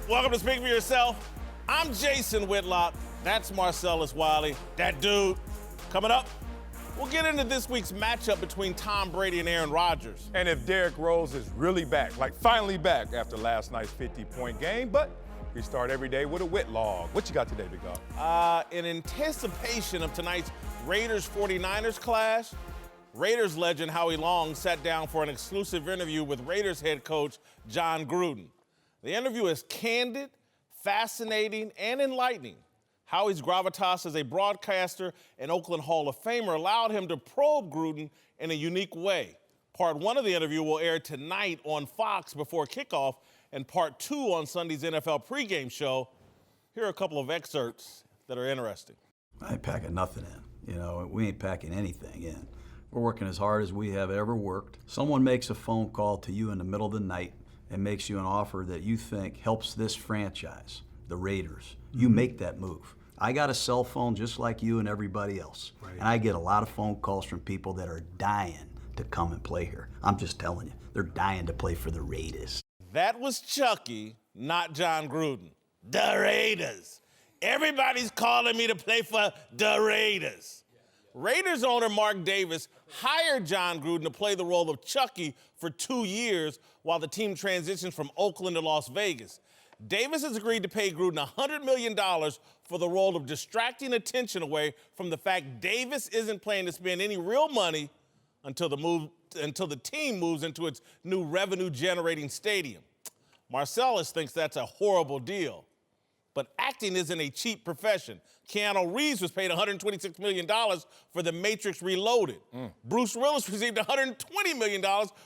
Welcome to Speak for Yourself. I'm Jason Whitlock. That's Marcellus Wiley. That dude. Coming up, we'll get into this week's matchup between Tom Brady and Aaron Rodgers. And if Derrick Rose is really back, like finally back after last night's 50-point game, but we start every day with a Whitlock. What you got today, big dog? In anticipation of tonight's Raiders-49ers clash, Raiders legend Howie Long sat down for an exclusive interview with Raiders head coach John Gruden. The interview is candid, fascinating, and enlightening. Howie's gravitas as a broadcaster and Oakland Hall of Famer allowed him to probe Gruden in a unique way. Part one of the interview will air tonight on Fox before kickoff, and part two on Sunday's NFL pregame show. Here are a couple of excerpts that are interesting. I ain't packing nothing in. We ain't packing anything in. We're working as hard as we have ever worked. Someone makes a phone call to you in the middle of the night and makes you an offer that you think helps this franchise, the Raiders. You make that move. I got a cell phone just like you and everybody else. Right. And I get a lot of phone calls from people that are dying to come and play here. I'm just telling you, they're dying to play for the Raiders. That was Chucky, not John Gruden. The Raiders. Everybody's calling me to play for the Raiders. Raiders owner Mark Davis hired John Gruden to play the role of Chucky for 2 years while the team transitions from Oakland to Las Vegas. Davis has agreed to pay Gruden $100 million for the role of distracting attention away from the fact Davis isn't planning to spend any real money until the team moves into its new revenue-generating stadium. Marcellus thinks that's a horrible deal. But acting isn't a cheap profession. Keanu Reeves was paid $126 million for The Matrix Reloaded. Bruce Willis received $120 million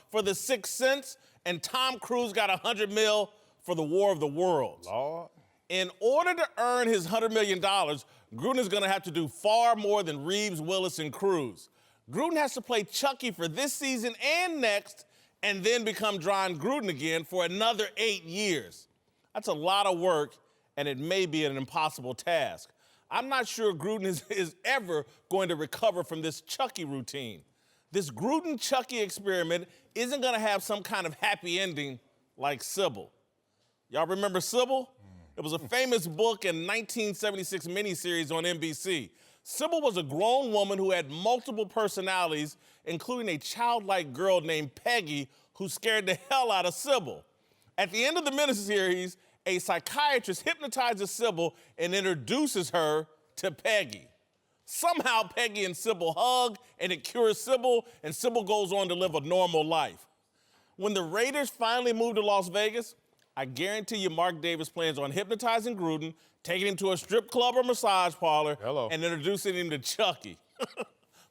for The Sixth Sense, and Tom Cruise got $100 million for The War of the Worlds. Lord. In order to earn his $100 million, Gruden is going to have to do far more than Reeves, Willis, and Cruise. Gruden has to play Chucky for this season and next, and then become John Gruden again for another 8 years. That's a lot of work, and it may be an impossible task. I'm not sure Gruden is ever going to recover from this Chucky routine. This Gruden-Chucky experiment isn't going to have some kind of happy ending like Sybil. Y'all remember Sybil? It was a famous book and 1976 miniseries on NBC. Sybil was a grown woman who had multiple personalities, including a childlike girl named Peggy who scared the hell out of Sybil. At the end of the miniseries, a psychiatrist hypnotizes Sybil and introduces her to Peggy. Somehow Peggy and Sybil hug and it cures Sybil, and Sybil goes on to live a normal life. When the Raiders finally move to Las Vegas, I guarantee you Mark Davis plans on hypnotizing Gruden, taking him to a strip club or massage parlor, and introducing him to Chucky.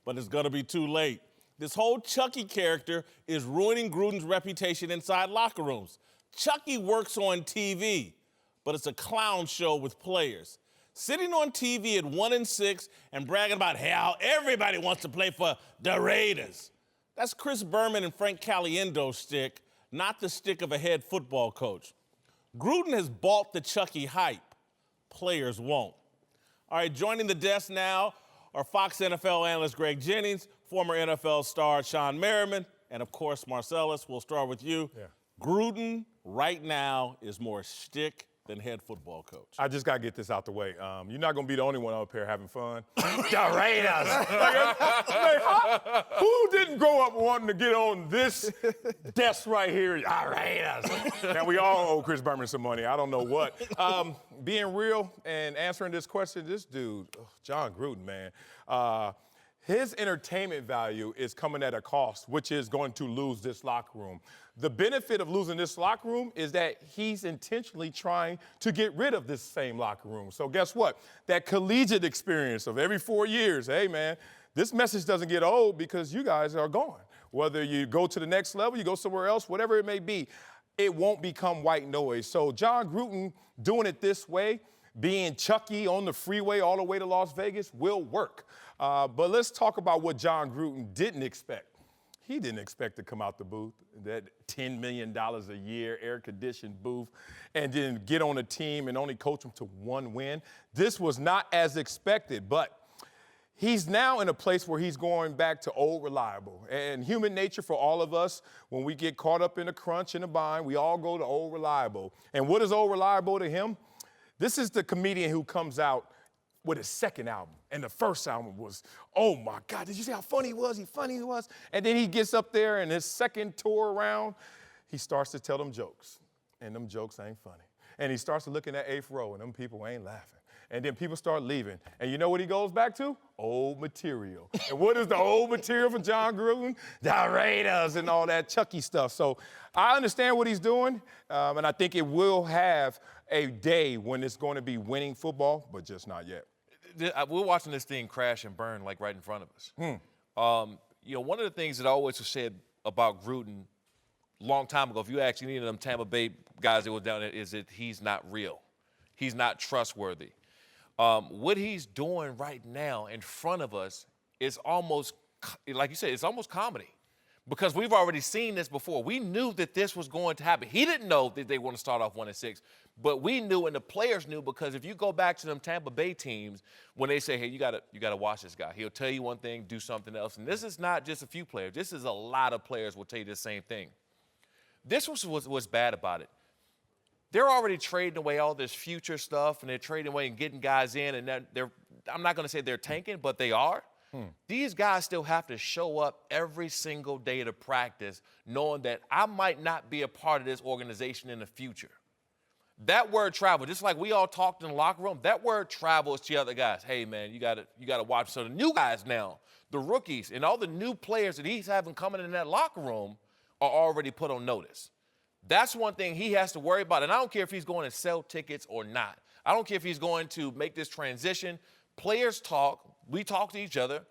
But it's gonna be too late. This whole Chucky character is ruining Gruden's reputation inside locker rooms. Chucky works on TV, but it's a clown show with players. Sitting on TV at 1-6 and bragging about how everybody wants to play for the Raiders. That's Chris Berman and Frank Caliendo's stick, not the stick of a head football coach. Gruden has bought the Chucky hype. Players won't. All right, joining the desk now are Fox NFL analyst Greg Jennings, former NFL star Sean Merriman, and of course, Marcellus. We'll start with you. Yeah. Gruden right now is more shtick than head football coach. I just got to get this out the way. You're not going to be the only one up here having fun. The Raiders. Who didn't grow up wanting to get on this desk right here? The Raiders. Now, we all owe Chris Berman some money. I don't know what. Being real and answering this question, this dude, John Gruden, man, his entertainment value is coming at a cost, which is going to lose this locker room. The benefit of losing this locker room is that he's intentionally trying to get rid of this same locker room. So guess what? That collegiate experience of every 4 years, hey, man, this message doesn't get old because you guys are gone. Whether you go to the next level, you go somewhere else, whatever it may be, it won't become white noise. So John Gruden doing it this way, being Chucky on the freeway all the way to Las Vegas, will work. But let's talk about what John Gruden didn't expect. He didn't expect to come out the booth, that $10 million a year air-conditioned booth, and then get on a team and only coach them to one win. This was not as expected, but He's now in a place where he's going back to old reliable. And human nature for all of us, when we get caught up in a crunch and a bind, we all go to old reliable. And what is old reliable to him? This is the comedian who comes out with his second album. And the first album was, oh my God, did you see how funny he was? He was. And then he gets up there and his second tour around, he starts to tell them jokes. And them jokes ain't funny. And he starts to look in that eighth row and them people ain't laughing. And then people start leaving. And you know what he goes back to? Old material. And what is the old material for John Gruden? The Raiders and all that Chucky stuff. So I understand what he's doing, and I think it will have a day when it's going to be winning football, but just not yet. We're watching this thing crash and burn like right in front of us. One of the things that I always was said about Gruden a long time ago, if you ask any of them Tampa Bay guys that were down there, is that he's not real. He's not trustworthy. What he's doing right now in front of us is almost, like you said, it's almost comedy. Because we've already seen this before. We knew that this was going to happen. He didn't know that they were going to start off 1-6, but we knew and the players knew, because if you go back to them Tampa Bay teams, when they say, hey, you gotta watch this guy. He'll tell you one thing, do something else. And this is not just a few players. This is a lot of players will tell you the same thing. This was what's bad about it. They're already trading away all this future stuff, and they're trading away and getting guys in, and I'm not going to say they're tanking, but they are. These guys still have to show up every single day to practice, knowing that I might not be a part of this organization in the future. That word travel, just like we all talked in the locker room, that word travels to other guys. Hey, man, you gotta watch. So the new guys now, the rookies, and all the new players that he's having coming in that locker room are already put on notice. That's one thing he has to worry about. And I don't care if he's going to sell tickets or not. I don't care if he's going to make this transition. Players talk. We talk to each other.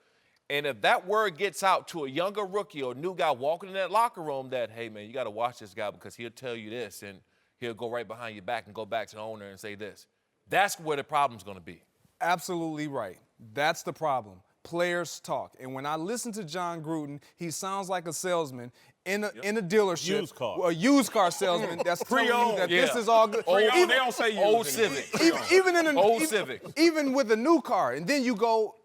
And if that word gets out to a younger rookie or a new guy walking in that locker room that, hey, man, you got to watch this guy because he'll tell you this, and he'll go right behind your back and go back to the owner and say this. That's where the problem's going to be. Absolutely right. That's the problem. Players talk. And when I listen to John Gruden, he sounds like a salesman in a dealership. Used car. A used car salesman that's telling you that this is all good. They don't say used. Old Civic. Even with a new car. And then you go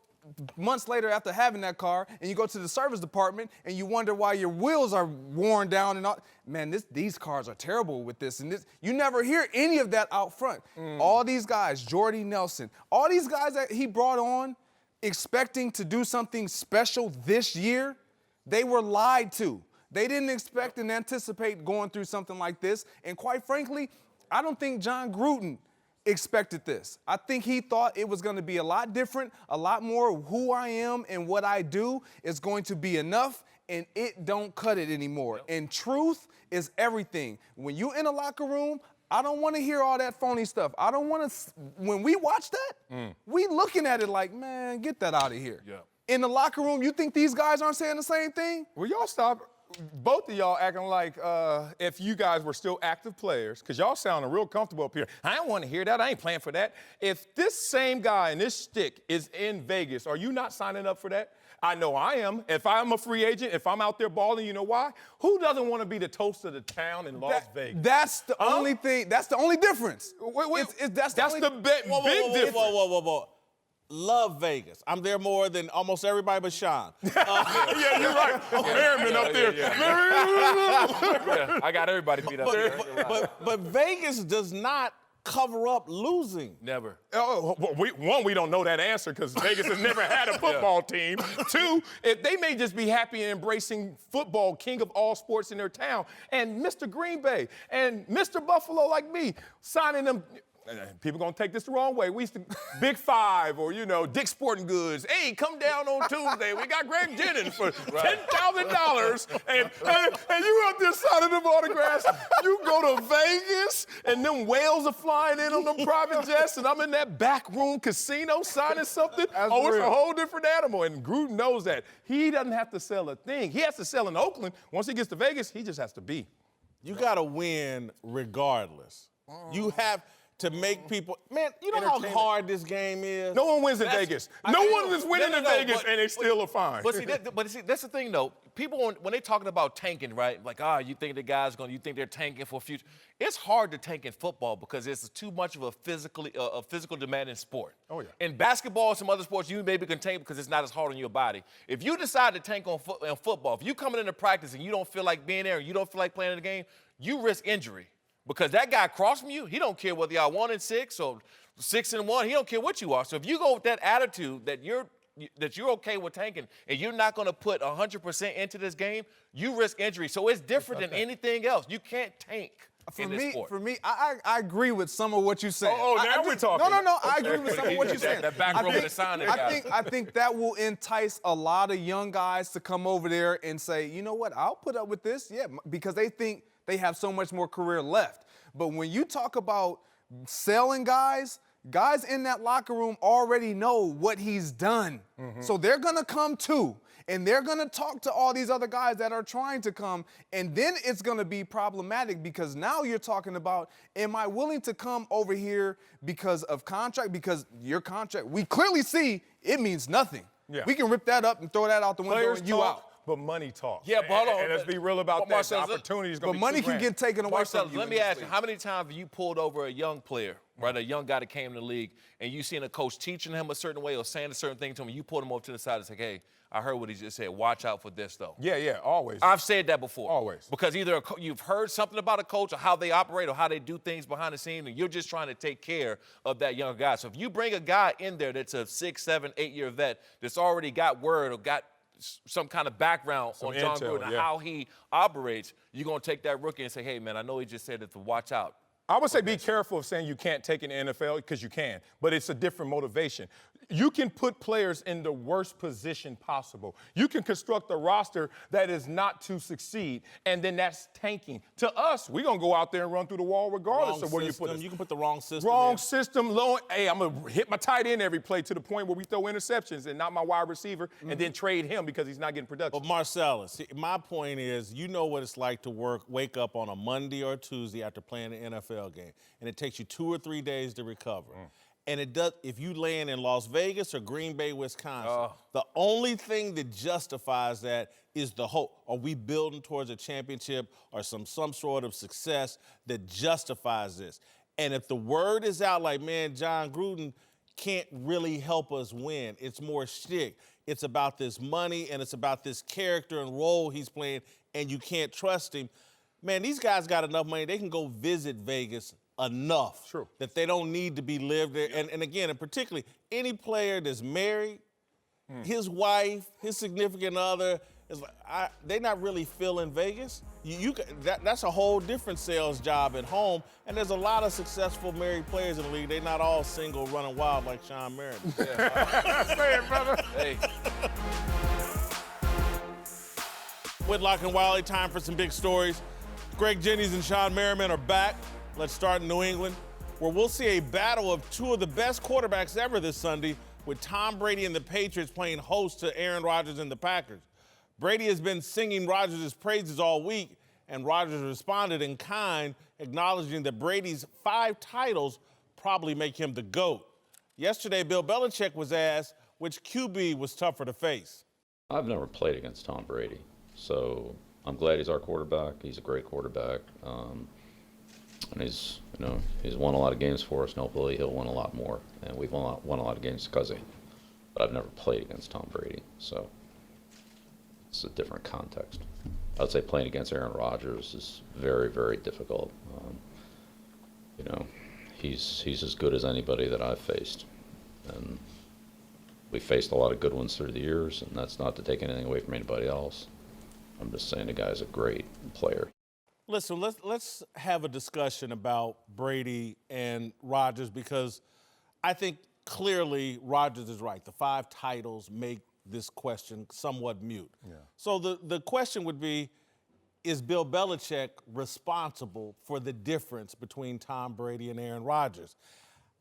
months later after having that car and you go to the service department and you wonder why your wheels are worn down and all. Man, these cars are terrible with this and this. You never hear any of that out front. All these guys, Jordy Nelson, all these guys that he brought on expecting to do something special this year, they were lied to. They didn't expect and anticipate going through something like this. And quite frankly, I don't think John Gruden expected this. I think he thought it was going to be a lot different, a lot more of who I am and what I do is going to be enough, and it don't cut it anymore. Yep. And truth is everything. When you in a locker room, I don't want to hear all that phony stuff. I don't want to, when we watch that, we looking at it like, man, get that out of here. Yeah. In the locker room, you think these guys aren't saying the same thing? Will y'all stop? Both of y'all acting like if you guys were still active players, because y'all sounding real comfortable up here. I don't want to hear that. I ain't playing for that. If this same guy and this stick is in Vegas, are you not signing up for that? I know I am. If I'm a free agent, if I'm out there balling, you know why? Who doesn't want to be the toast of the town in Las Vegas? That's the only thing. That's the only difference. That's the big difference. Whoa. Love Vegas. I'm there more than almost everybody but Sean. Yeah, you're right. Merriman up there. I got everybody beat up there. But Vegas does not cover up losing. Never. We don't know that answer because Vegas has never had a football team. Two, if they may just be happy and embracing football, king of all sports in their town, and Mr. Green Bay and Mr. Buffalo like me signing them. People gonna take this the wrong way. We used to Big Five or Dick's Sporting Goods. Hey, come down on Tuesday. We got Greg Jennings for $10,000, and you out there signing them autographs. You go to Vegas, and them whales are flying in on them private jets, and I'm in that back room casino signing something. It's a whole different animal, and Gruden knows that. He doesn't have to sell a thing. He has to sell in Oakland. Once he gets to Vegas, he just has to be. You gotta win regardless. You have. to make people, man, you know how Entertainment. hard this game is? No one wins in Vegas. No one is winning in Vegas, and they still are fine. But see, that's the thing, though. People, when they're talking about tanking, right? Like, you think the guy's you think they're tanking for future. It's hard to tank in football because it's too much of a physical demanding sport. Oh, yeah. In basketball and some other sports, you maybe can tank because it's not as hard on your body. If you decide to tank on football, if you coming into practice and you don't feel like being there and you don't feel like playing the game, you risk injury. Because that guy across from you, he don't care whether y'all 1-6 or 6-1. He don't care what you are. So if you go with that attitude that you're okay with tanking and you're not going to put 100% into this game, you risk injury. So it's different than anything else. You can't tank in this sport. For me, I agree with some of what you're saying. Now we're talking. No. I agree with some of what you're saying. That back row with the sign there, guys. I think that will entice a lot of young guys to come over there and say, you know what, I'll put up with this, because they think they have so much more career left. But when you talk about selling guys in that locker room already know what he's done. So they're going to come too. And they're going to talk to all these other guys that are trying to come. And then it's going to be problematic because now you're talking about, am I willing to come over here because of contract? Because your contract, we clearly see it means nothing. Yeah. We can rip that up and throw that out the window Players and you talk, out. but money talks. Yeah, but hold on. And let's be real about that. Marcellus, The opportunity is going to But be money can get taken away Marcellus, from you. let me ask you, how many times have you pulled over a young player, right, a young guy that came in the league, and you seen a coach teaching him a certain way or saying a certain thing to him, and you pulled him over to the side and say, hey, I heard what he just said. Watch out for this, though. Yeah, always. I've said that before. Always. Because either you've heard something about a coach or how they operate or how they do things behind the scenes, and you're just trying to take care of that young guy. So if you bring a guy in there that's a 6, 7, 8-year vet that's already got word or got some kind of background on John intel, Gruden and yeah. how he operates, you're going to take that rookie and say, hey, man, I know he just said it to watch out. I would say be careful of saying you can't take it in the NFL because you can, but it's a different motivation. You can put players in the worst position possible. You can construct a roster that is not to succeed, and then that's tanking. To us, we're going to go out there and run through the wall regardless of where you put us. You can put the wrong system Wrong in. system, low. Hey, I'm going to hit my tight end every play to the point where we throw interceptions and not my wide receiver and then trade him because he's not getting production. But Marcellus, my point is, you know what it's like to wake up on a Monday or Tuesday after playing an NFL game, and it takes you 2 or 3 days to recover. And it does, if you land in Las Vegas or Green Bay, Wisconsin, the only thing that justifies that is the hope. Are we building towards a championship or some sort of success that justifies this? And if the word is out like, man, John Gruden can't really help us win, it's more shtick. It's about this money and it's about this character and role he's playing, and you can't trust him. Man, these guys got enough money. They can go visit Vegas enough that they don't need to be lived there. And again, and particularly any player that's married, his wife, his significant other, is like, they're not really feeling Vegas. That's a whole different sales job at home. And there's a lot of successful married players in the league. They're not all single running wild like Sean Meredith. Say it, brother. Hey. Whitlock and Wiley, time for some big stories. Greg Jennings and Sean Merriman are back. Let's start in New England, where we'll see a battle of two of the best quarterbacks ever this Sunday, with Tom Brady and the Patriots playing host to Aaron Rodgers and the Packers. Brady has been singing Rodgers' praises all week, and Rodgers responded in kind, acknowledging that Brady's 5 titles probably make him the GOAT. Yesterday, Bill Belichick was asked which QB was tougher to face. I've never played against Tom Brady, so I'm glad he's our quarterback. He's a great quarterback. And he's won a lot of games for us, and hopefully he'll win a lot more. And we've won a lot of games because of him. But I've never played against Tom Brady, so it's a different context. I would say playing against Aaron Rodgers is very, very difficult. He's as good as anybody that I've faced. And we've faced a lot of good ones through the years, and that's not to take anything away from anybody else. I'm just saying the guy's a great player. Listen, let's have a discussion about Brady and Rodgers, because I think clearly Rodgers is right. The 5 titles make this question somewhat mute. So the question would be, is Bill Belichick responsible for the difference between Tom Brady and Aaron Rodgers?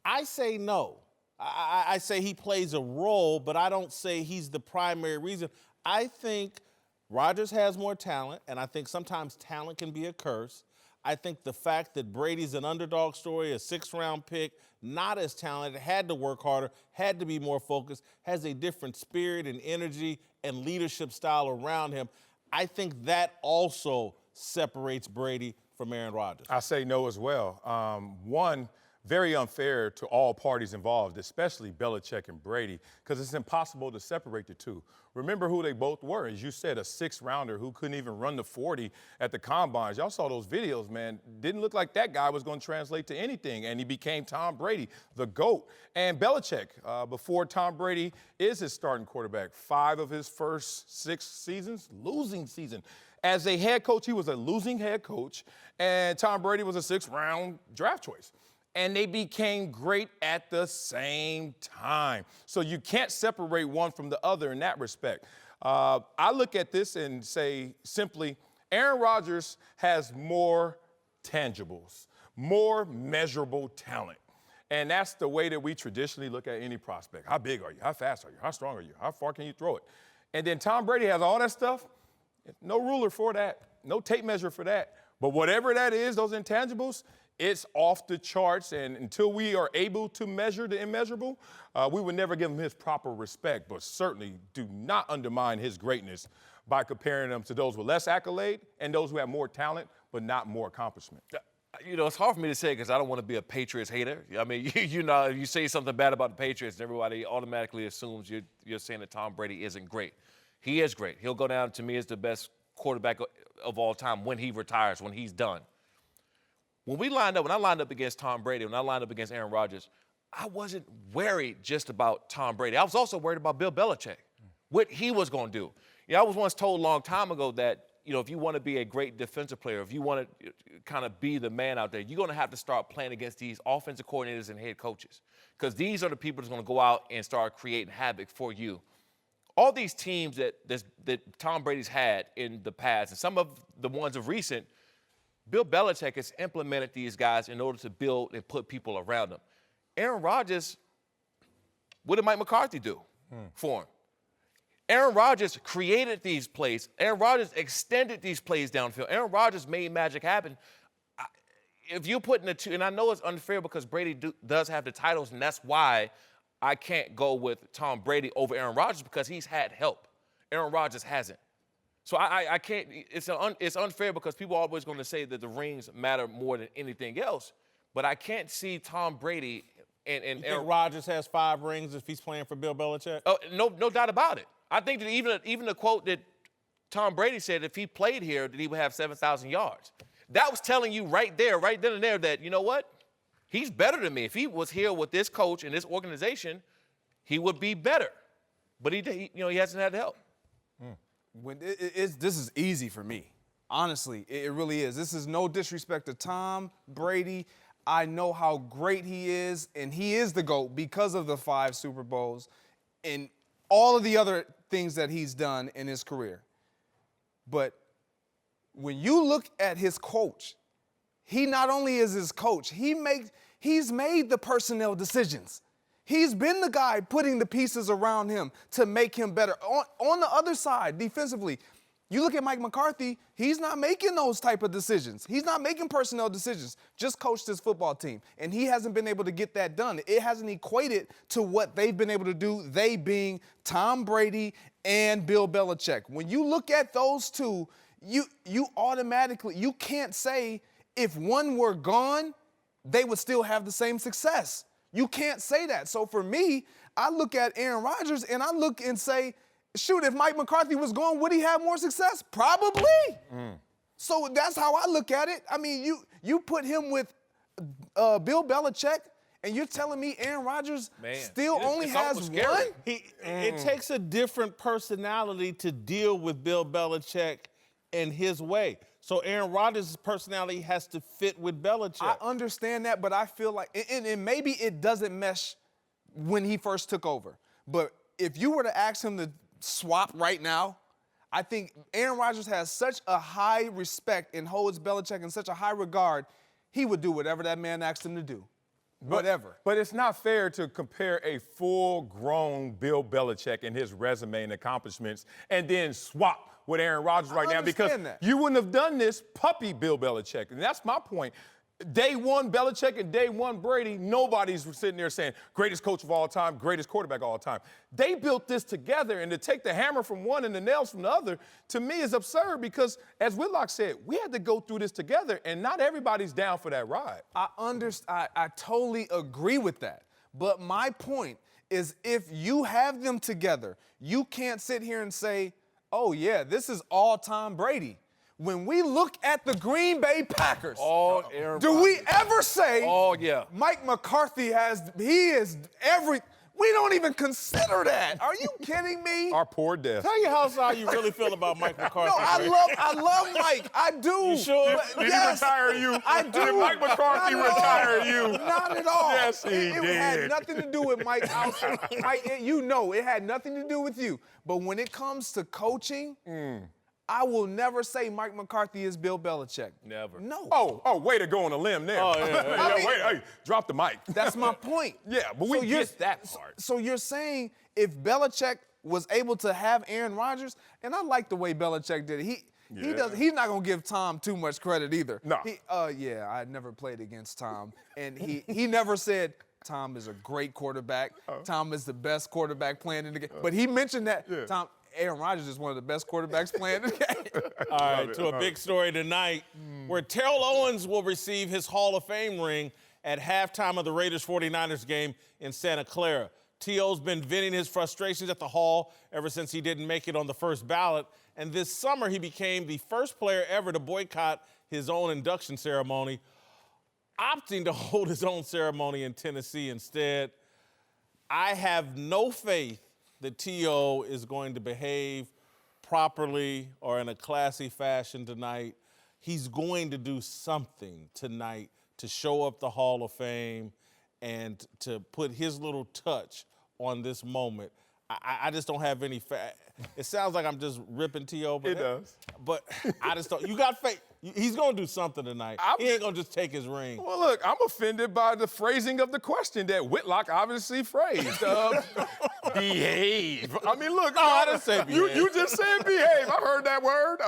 I say no. I say he plays a role, but I don't say he's the primary reason. I think Rodgers has more talent, and I think sometimes talent can be a curse. I think the fact that Brady's an underdog story, a 6th-round pick, not as talented, had to work harder, had to be more focused, has a different spirit and energy and leadership style around him, I think that also separates Brady from Aaron Rodgers. I say no as well. One, very unfair to all parties involved, especially Belichick and Brady, because it's impossible to separate the two. Remember who they both were. As you said, a 6th-rounder who couldn't even run the 40 at the combines. Y'all saw those videos, man. Didn't look like that guy was going to translate to anything, and he became Tom Brady, the GOAT. And Belichick, before Tom Brady is his starting quarterback, 5 of his first 6 seasons, losing season. As a head coach, he was a losing head coach, and Tom Brady was a 6th-round draft choice. And they became great at the same time. So you can't separate one from the other in that respect. I look at this and say simply, Aaron Rodgers has more tangibles, more measurable talent. And that's the way that we traditionally look at any prospect. How big are you? How fast are you? How strong are you? How far can you throw it? And then Tom Brady has all that stuff. No ruler for that, no tape measure for that. But whatever that is, those intangibles, it's off the charts, and until we are able to measure the immeasurable, we would never give him his proper respect, but certainly do not undermine his greatness by comparing them to those with less accolade and those who have more talent but not more accomplishment. You know, it's hard for me to say because I don't want to be a Patriots hater. I mean, you know, if you say something bad about the Patriots, everybody automatically assumes you're saying that Tom Brady isn't great. He is great. He'll go down to me as the best quarterback of all time when he retires, when he's done. When I lined up against Tom Brady, when I lined up against Aaron Rodgers, I wasn't worried just about Tom Brady. I was also worried about Bill Belichick, what he was going to do. You know, I was once told a long time ago that, you know, if you want to be a great defensive player, if you want to kind of be the man out there, you're going to have to start playing against these offensive coordinators and head coaches, because these are the people that's going to go out and start creating havoc for you. All these teams that Tom Brady's had in the past, and some of the ones of recent, Bill Belichick has implemented these guys in order to build and put people around them. Aaron Rodgers, what did Mike McCarthy do for him? Aaron Rodgers created these plays. Aaron Rodgers extended these plays downfield. Aaron Rodgers made magic happen. If you put in the two, and I know it's unfair because Brady does have the titles, and that's why I can't go with Tom Brady over Aaron Rodgers, because he's had help. Aaron Rodgers hasn't. So I can't, it's unfair because people are always going to say that the rings matter more than anything else. But I can't see Tom Brady and You think Aaron Rodgers has 5 rings if he's playing for Bill Belichick? Oh, no doubt about it. I think that even the quote that Tom Brady said, if he played here, that he would have 7,000 yards. That was telling you right there, right then and there, that, you know what? He's better than me. If he was here with this coach and this organization, he would be better. But he hasn't had the help. This is easy for me. Honestly, it really is. This is no disrespect to Tom Brady. I know how great he is, and he is the GOAT because of the 5 Super Bowls and all of the other things that he's done in his career. But when you look at his coach, he not only is his coach, he's made the personnel decisions. He's been the guy putting the pieces around him to make him better. On the other side, defensively, you look at Mike McCarthy, he's not making those type of decisions. He's not making personnel decisions, just coached his football team. And he hasn't been able to get that done. It hasn't equated to what they've been able to do, they being Tom Brady and Bill Belichick. When you look at those two, you automatically, you can't say if one were gone, they would still have the same success. You can't say that. So for me, I look at Aaron Rodgers and I look and say, shoot, if Mike McCarthy was gone, would he have more success? Probably. So that's how I look at it. I mean, you put him with Bill Belichick, and you're telling me Aaron Rodgers still only has one? It takes a different personality to deal with Bill Belichick and his way. So Aaron Rodgers' personality has to fit with Belichick. I understand that, but I feel like, and maybe it doesn't mesh when he first took over. But if you were to ask him to swap right now, I think Aaron Rodgers has such a high respect and holds Belichick in such a high regard, he would do whatever that man asked him to do. whatever. But it's not fair to compare a full-grown Bill Belichick and his resume and accomplishments and then swap with Aaron Rodgers right now, because you wouldn't have done this puppy Bill Belichick. And that's my point. Day one Belichick and day one Brady, nobody's sitting there saying greatest coach of all time, greatest quarterback of all time. They built this together, and to take the hammer from one and the nails from the other, to me, is absurd because, as Whitlock said, we had to go through this together, and not everybody's down for that ride. I totally agree with that. But my point is, if you have them together, you can't sit here and say, oh, yeah, this is all Tom Brady. When we look at the Green Bay Packers, do we ever say, Mike McCarthy we don't even consider that. Are you kidding me? Our poor death. Tell you how you really feel about Mike McCarthy. No, I love Mike. I do. You sure? Did he retire you? I do. Did Mike McCarthy retire you? Not at all. Yes, he It did. had nothing to do with Mike. It had nothing to do with you. But when it comes to coaching, I will never say Mike McCarthy is Bill Belichick. Never. No. Oh, way to go on a limb there. Oh, yeah. Wait, drop the mic. That's my point. Yeah, but we get that part. So you're saying if Belichick was able to have Aaron Rodgers, and I like the way Belichick did it. He's not gonna give Tom too much credit either. No. I never played against Tom, and he never said Tom is a great quarterback. Tom is the best quarterback playing in the game. But he mentioned that Aaron Rodgers is one of the best quarterbacks playing in the game. All right, to a big story tonight, where Terrell Owens will receive his Hall of Fame ring at halftime of the Raiders-49ers game in Santa Clara. T.O.'s been venting his frustrations at the Hall ever since he didn't make it on the first ballot, and this summer he became the first player ever to boycott his own induction ceremony, opting to hold his own ceremony in Tennessee instead. I have no faith that T.O. is going to behave properly or in a classy fashion tonight. He's going to do something tonight to show up the Hall of Fame and to put his little touch on this moment. I just don't have any faith. It sounds like I'm just ripping T.O., but it does. But I just don't. You got faith. He's going to do something tonight. He ain't going to just take his ring. Well, look, I'm offended by the phrasing of the question that Whitlock obviously phrased. Behave. I mean, look. No, I didn't say behave. You just said behave. I heard that word.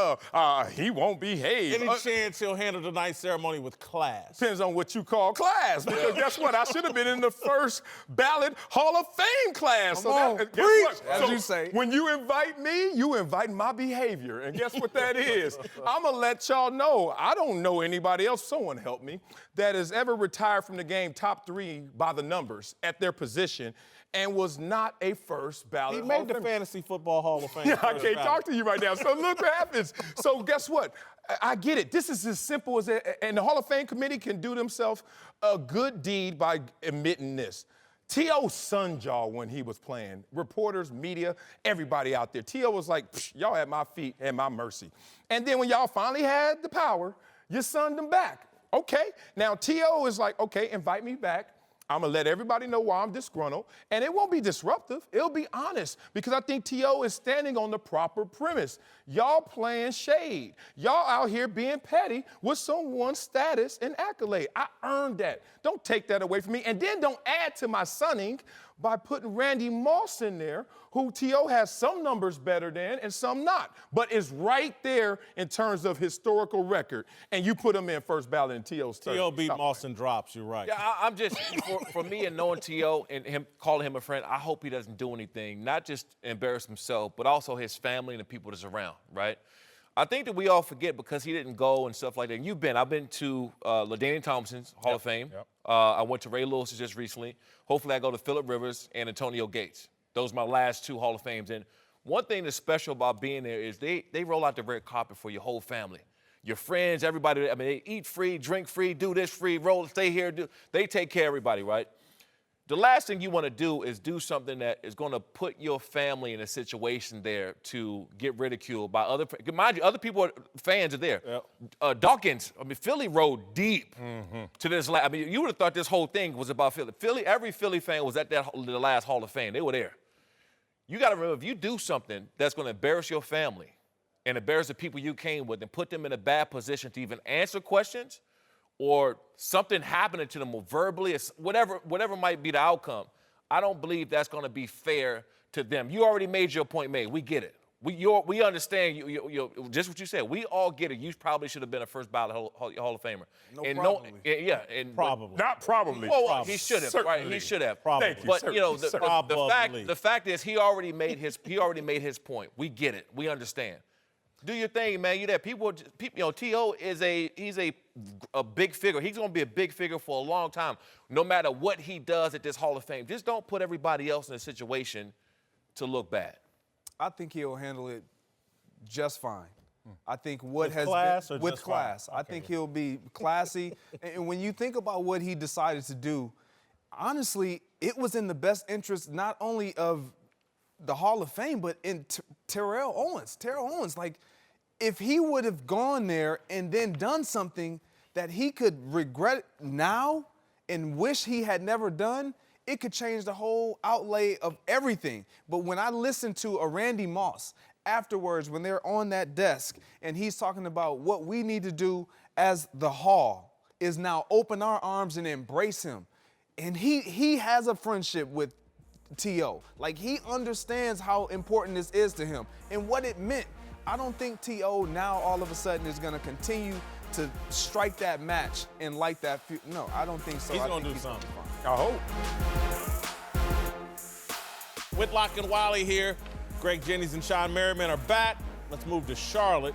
He won't behave. Any chance he'll handle tonight's ceremony with class? Depends on what you call class. Because guess what? I should have been in the first ballot Hall of Fame class. Come on, guess preach, what? as you say. When you invite me, you invite my behavior. And guess what that is? I'm going to let y'all know. I don't know anybody else, someone help me, that has ever retired from the game top 3 by the numbers at their position and was not a first ballot. He made the Fantasy Football Hall of Fame. Yeah, I can't talk to you right now. So look what happens. So guess what? I get it. This is as simple as it, and the Hall of Fame committee can do themselves a good deed by admitting this. T.O. sunned y'all when he was playing. Reporters, media, everybody out there. T.O. was like, y'all at my feet and my mercy. And then when y'all finally had the power, you sunned them back. Okay, now T.O. is like, okay, invite me back. I'm going to let everybody know why I'm disgruntled. And it won't be disruptive. It'll be honest. Because I think T.O. is standing on the proper premise. Y'all playing shade. Y'all out here being petty with someone's status and accolade. I earned that. Don't take that away from me. And then don't add to my sunning by putting Randy Moss in there, who T.O. has some numbers better than and some not, but is right there in terms of historical record. And you put him in first ballot in T.O.'s turn. T.O. beat Moss in drops, you're right. Yeah, I'm just, for me and knowing T.O. and him calling him a friend, I hope he doesn't do anything, not just embarrass himself, but also his family and the people that's around, right? I think that we all forget because he didn't go and stuff like that. And I've been to LaDainian Thompson's Hall of Fame. Yep. I went to Ray Lewis just recently. Hopefully I go to Phillip Rivers and Antonio Gates. Those are my last 2 Hall of Fames. And one thing that's special about being there is they roll out the red carpet for your whole family. Your friends, everybody. I mean, they eat free, drink free, do this free, roll, stay here. They take care of everybody, right? The last thing you want to do is do something that is going to put your family in a situation there to get ridiculed by other. Mind you, other people, fans are there. Yep. Dawkins, Philly rode deep to this. I mean, you would have thought this whole thing was about Philly. Every Philly fan was at the last Hall of Fame. They were there. You got to remember, if you do something that's going to embarrass your family and embarrass the people you came with and put them in a bad position to even answer questions or something happening to them, or verbally, or whatever might be the outcome, I don't believe that's going to be fair to them. You already made your point made. We get it. We understand you just what you said. We all get it. You probably should have been a first ballot Hall of Famer. Probably. Not probably. Well, he should have. Certainly. Right? He should have. Probably. Thank you. But Certainly. the fact is, he already made his point. We get it. We understand. Do your thing, man. You there? People. T.O. he's a big figure. He's going to be a big figure for a long time, no matter what he does at this Hall of Fame. Just don't put everybody else in a situation to look bad. I think he'll handle it just fine. I think what With has class been or with just class. fine? I think he'll be classy. And when you think about what he decided to do, honestly, it was in the best interest not only of the Hall of Fame, but in Terrell Owens. Like, if he would have gone there and then done something that he could regret now and wish he had never done, it could change the whole outlay of everything. But when I listen to a Randy Moss afterwards, when they're on that desk and he's talking about what we need to do as the Hall is now open our arms and embrace him. And he has a friendship with T.O. Like, he understands how important this is to him and what it meant. I don't think T.O. now all of a sudden is going to continue to strike that match and light that no, I don't think so. He's going to do something. I hope. Whitlock and Wiley here. Greg Jennings and Sean Merriman are back. Let's move to Charlotte,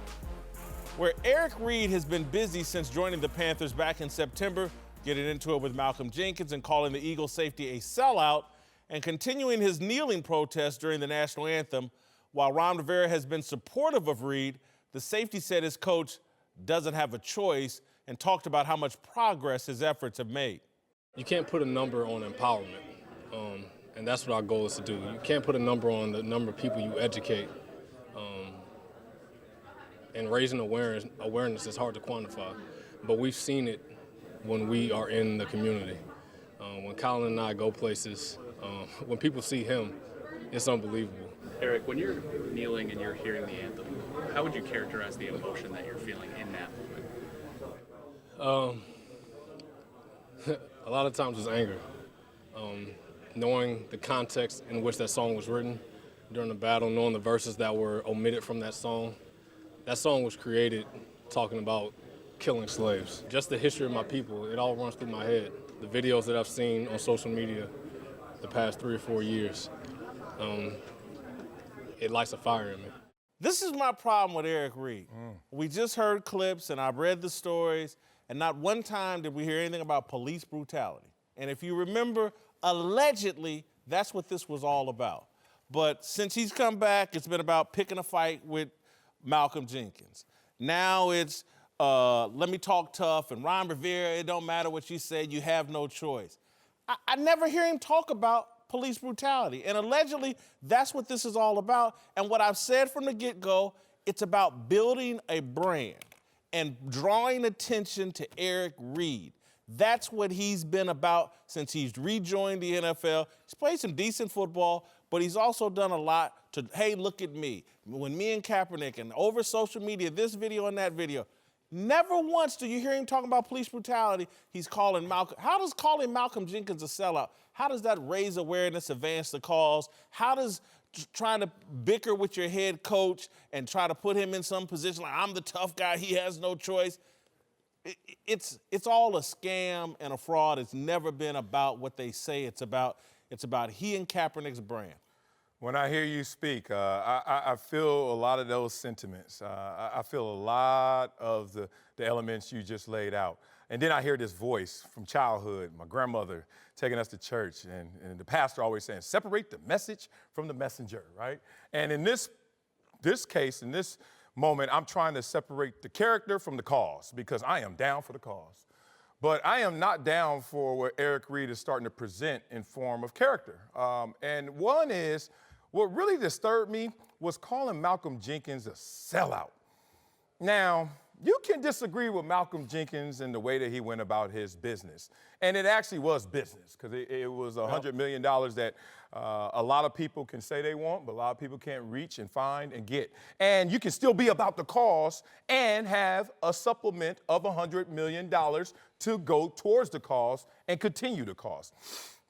where Eric Reid has been busy since joining the Panthers back in September, getting into it with Malcolm Jenkins and calling the Eagles safety a sellout, and continuing his kneeling protest during the national anthem. While Ron Rivera has been supportive of Reid, the safety said his coach doesn't have a choice and talked about how much progress his efforts have made. You can't put a number on empowerment, and that's what our goal is to do. You can't put a number on the number of people you educate, and raising awareness is hard to quantify, but we've seen it when we are in the community. When Colin and I go places, when people see him, it's unbelievable. Eric, when you're kneeling and you're hearing the anthem, how would you characterize the emotion that you're feeling in that moment? A lot of times it's anger. Knowing the context in which that song was written during the battle, knowing the verses that were omitted from that song. That song was created talking about killing slaves. Just the history of my people, it all runs through my head. The videos that I've seen on social media the past 3 or 4 years, it lights a fire in me. This is my problem with Eric Reid. We just heard clips and I've read the stories, and not one time did we hear anything about police brutality. And if you remember, allegedly, that's what this was all about. But since he's come back, it's been about picking a fight with Malcolm Jenkins. Now it's let me talk tough, and Ron Rivera, it don't matter what you say, you have no choice. I never hear him talk about police brutality. And allegedly, that's what this is all about. And what I've said from the get-go, it's about building a brand and drawing attention to Eric Reid. That's what he's been about since he's rejoined the NFL. He's played some decent football, but he's also done a lot to, hey, look at me. When me and Kaepernick and over social media, this video and that video, never once do you hear him talking about police brutality. He's calling Malcolm. How does calling Malcolm Jenkins a sellout, how does that raise awareness, advance the cause? How does trying to bicker with your head coach and try to put him in some position like, I'm the tough guy, he has no choice? It's all a scam and a fraud. It's never been about what they say it's about. It's about he and Kaepernick's brand. When I hear you speak, I feel a lot of those sentiments. I feel a lot of the elements you just laid out. And then I hear this voice from childhood, my grandmother taking us to church, and the pastor always saying, separate the message from the messenger, right? And in this case, in this moment, I'm trying to separate the character from the cause, because I am down for the cause. But I am not down for what Eric Reid is starting to present in form of character. And one is, what really disturbed me was calling Malcolm Jenkins a sellout. Now, you can disagree with Malcolm Jenkins and the way that he went about his business. And it actually was business, because it was $100 million that a lot of people can say they want, but a lot of people can't reach and find and get. And you can still be about the cause and have a supplement of $100 million to go towards the cause and continue the cause.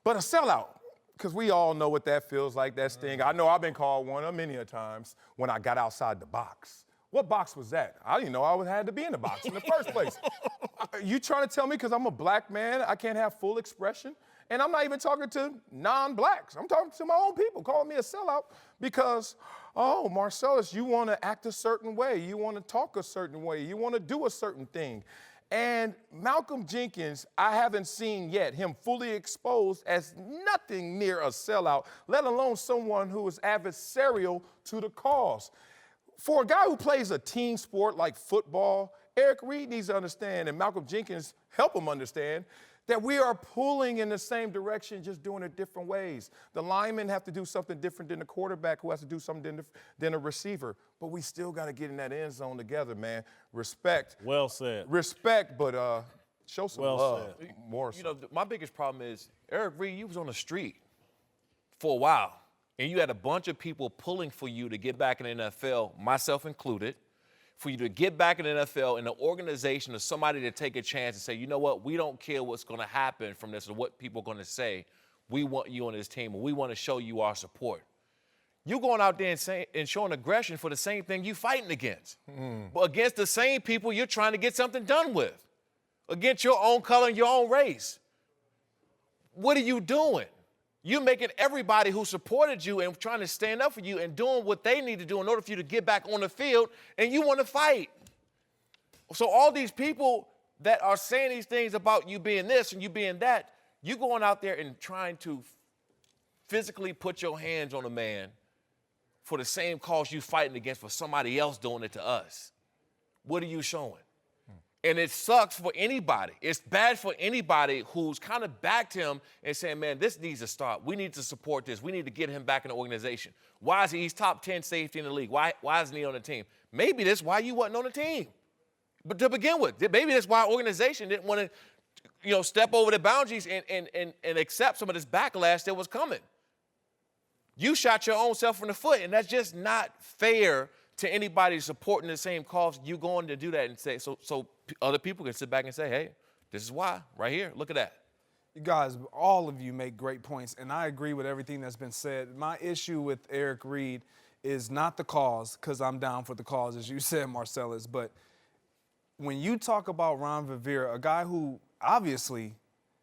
But a sellout, because we all know what that feels like, that sting. I know I've been called one many a times when I got outside the box. What box was that? I didn't know I had to be in the box in the first place. You trying to tell me because I'm a black man I can't have full expression? And I'm not even talking to non-blacks. I'm talking to my own people calling me a sellout because, oh, Marcellus, you want to act a certain way. You want to talk a certain way. You want to do a certain thing. And Malcolm Jenkins, I haven't seen yet him fully exposed as nothing near a sellout, let alone someone who is adversarial to the cause. For a guy who plays a team sport like football, Eric Reid needs to understand, and Malcolm Jenkins help him understand, that we are pulling in the same direction, just doing it different ways. The linemen have to do something different than the quarterback, who has to do something different than a receiver. But we still got to get in that end zone together, man. Respect. Well said. Respect, but show some love. Said. More so. You know, my biggest problem is, Eric Reid, you was on the street for a while, and you had a bunch of people pulling for you to get back in the NFL, myself included, for you to get back in the NFL and the organization or somebody to take a chance and say, you know what, we don't care what's going to happen from this or what people are going to say. We want you on this team, and we want to show you our support. You're going out there and showing aggression for the same thing you're fighting against, but against the same people you're trying to get something done with, against your own color and your own race. What are you doing? You're making everybody who supported you and trying to stand up for you and doing what they need to do in order for you to get back on the field, and you want to fight. So all these people that are saying these things about you being this and you being that, you going out there and trying to physically put your hands on a man for the same cause you fighting against for somebody else doing it to us. What are you showing? And it sucks for anybody. It's bad for anybody who's kind of backed him and saying, man, this needs to stop. We need to support this. We need to get him back in the organization. Why is he? He's top 10 safety in the league. Why isn't he on the team? Maybe that's why you wasn't on the team. But to begin with, maybe that's why our organization didn't want to, step over the boundaries and accept some of this backlash that was coming. You shot your own self in the foot, and that's just not fair to anybody supporting the same cause. You going to do that and say, so other people can sit back and say, hey, this is why, right here, look at that. You guys, all of you make great points, and I agree with everything that's been said. My issue with Eric Reid is not the cause, because I'm down for the cause, as you said, Marcellus, but when you talk about Ron Rivera, a guy who obviously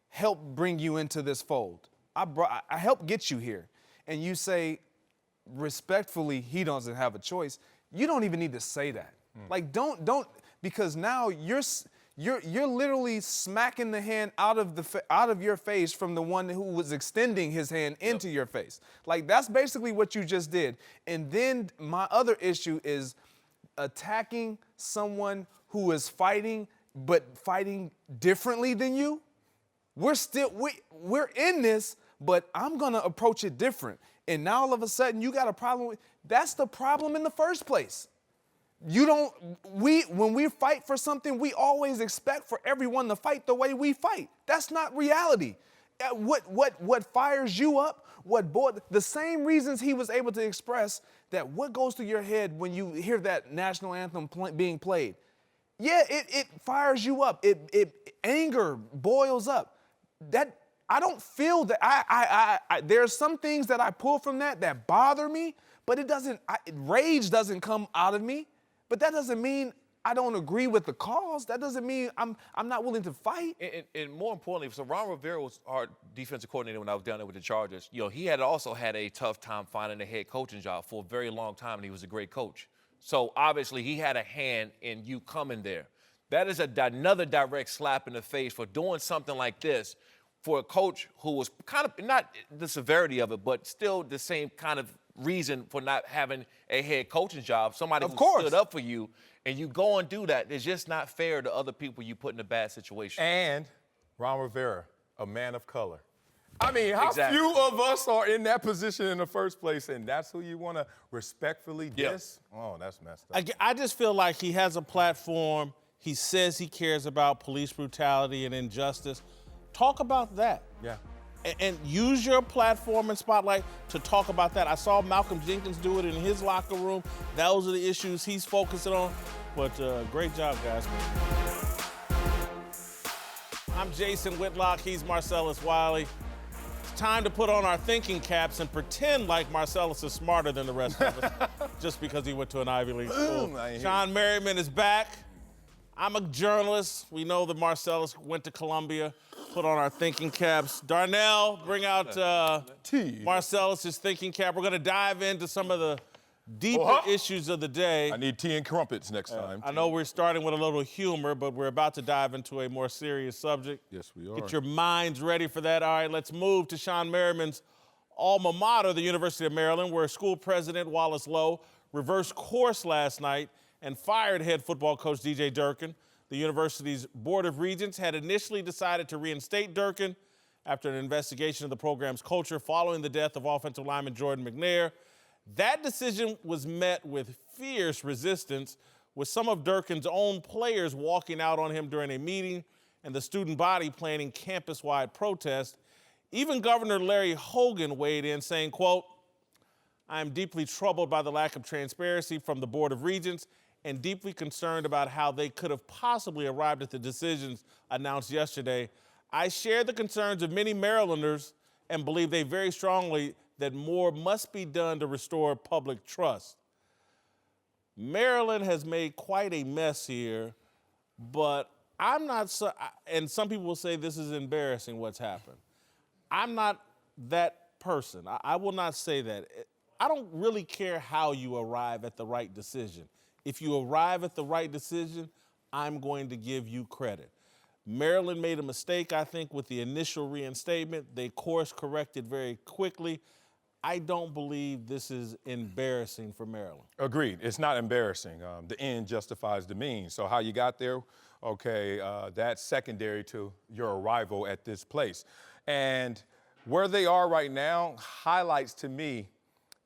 helped bring you into this fold, I helped get you here, and you say, respectfully, he doesn't have a choice. You don't even need to say that. Like, don't, because now you're literally smacking the hand out of your face from the one who was extending his hand into your face. Like, that's basically what you just did. And then my other issue is attacking someone who is fighting, but fighting differently than you. We're in this, but I'm gonna approach it different. And now all of a sudden you got a problem with, that's the problem in the first place. When we fight for something, we always expect for everyone to fight the way we fight. That's not reality. What fires you up, the same reasons he was able to express that what goes through your head when you hear that national anthem being played. Yeah, it fires you up. Anger boils up. That I don't feel that there are some things that I pull from that bother me, but rage doesn't come out of me. But that doesn't mean I don't agree with the cause. That doesn't mean I'm not willing to fight. And more importantly, so Ron Rivera was our defensive coordinator when I was down there with the Chargers. He had also had a tough time finding a head coaching job for a very long time, and he was a great coach. So obviously he had a hand in you coming there. That is another direct slap in the face for doing something like this for a coach who was kind of, not the severity of it, but still the same kind of reason for not having a head coaching job, somebody who stood up for you, and you go and do that. It's just not fair to other people you put in a bad situation. And Ron Rivera, a man of color. I mean, how Exactly. few of us are in that position in the first place, and that's who you want to respectfully diss? Oh, that's messed up. I just feel like he has a platform. He says he cares about police brutality and injustice. Talk about that. Yeah. And use your platform and spotlight to talk about that. I saw Malcolm Jenkins do it in his locker room. Those are the issues he's focusing on. But great job, guys. I'm Jason Whitlock. He's Marcellus Wiley. It's time to put on our thinking caps and pretend like Marcellus is smarter than the rest of us just because he went to an Ivy League school. Sean Merriman is back. I'm a journalist. We know that Marcellus went to Columbia. Put on our thinking caps. Darnell, bring out Marcellus's thinking cap. We're going to dive into some of the deeper issues of the day. I need tea and crumpets next time. I know we're starting with a little humor, but we're about to dive into a more serious subject. Yes, we are. Get your minds ready for that. All right, let's move to Sean Merriman's alma mater, the University of Maryland, where school president Wallace Lowe reversed course last night and fired head football coach DJ Durkin. The university's Board of Regents had initially decided to reinstate Durkin after an investigation of the program's culture following the death of offensive lineman Jordan McNair. That decision was met with fierce resistance, with some of Durkin's own players walking out on him during a meeting and the student body planning campus-wide protests. Even Governor Larry Hogan weighed in, saying, quote, "I am deeply troubled by the lack of transparency from the Board of Regents and deeply concerned about how they could have possibly arrived at the decisions announced yesterday. I share the concerns of many Marylanders and believe they very strongly that more must be done to restore public trust." Maryland has made quite a mess here, but I'm not, and some people will say this is embarrassing what's happened. I'm not that person. I will not say that. I don't really care how you arrive at the right decision. If you arrive at the right decision, I'm going to give you credit. Maryland made a mistake, I think, with the initial reinstatement. They course corrected very quickly. I don't believe this is embarrassing for Maryland. Agreed. It's not embarrassing. The end justifies the means. So how you got there, okay, that's secondary to your arrival at this place. And where they are right now highlights to me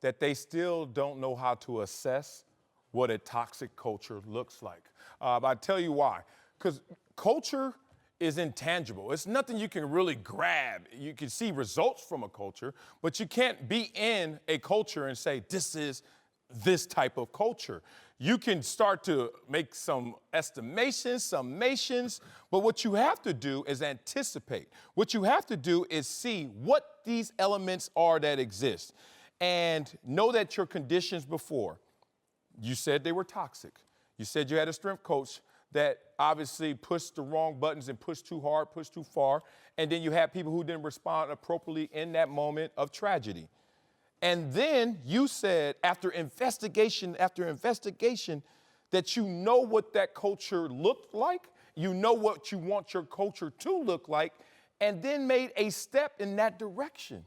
that they still don't know how to assess what a toxic culture looks like. I tell you why. Because culture is intangible. It's nothing you can really grab. You can see results from a culture, but you can't be in a culture and say, this is this type of culture. You can start to make some estimations, summations, but what you have to do is anticipate. What you have to do is see what these elements are that exist and know that your conditions before. You said they were toxic. You said you had a strength coach that obviously pushed the wrong buttons and pushed too hard, pushed too far. And then you had people who didn't respond appropriately in that moment of tragedy. And then you said, after investigation, that you know what that culture looked like, you know what you want your culture to look like, and then made a step in that direction.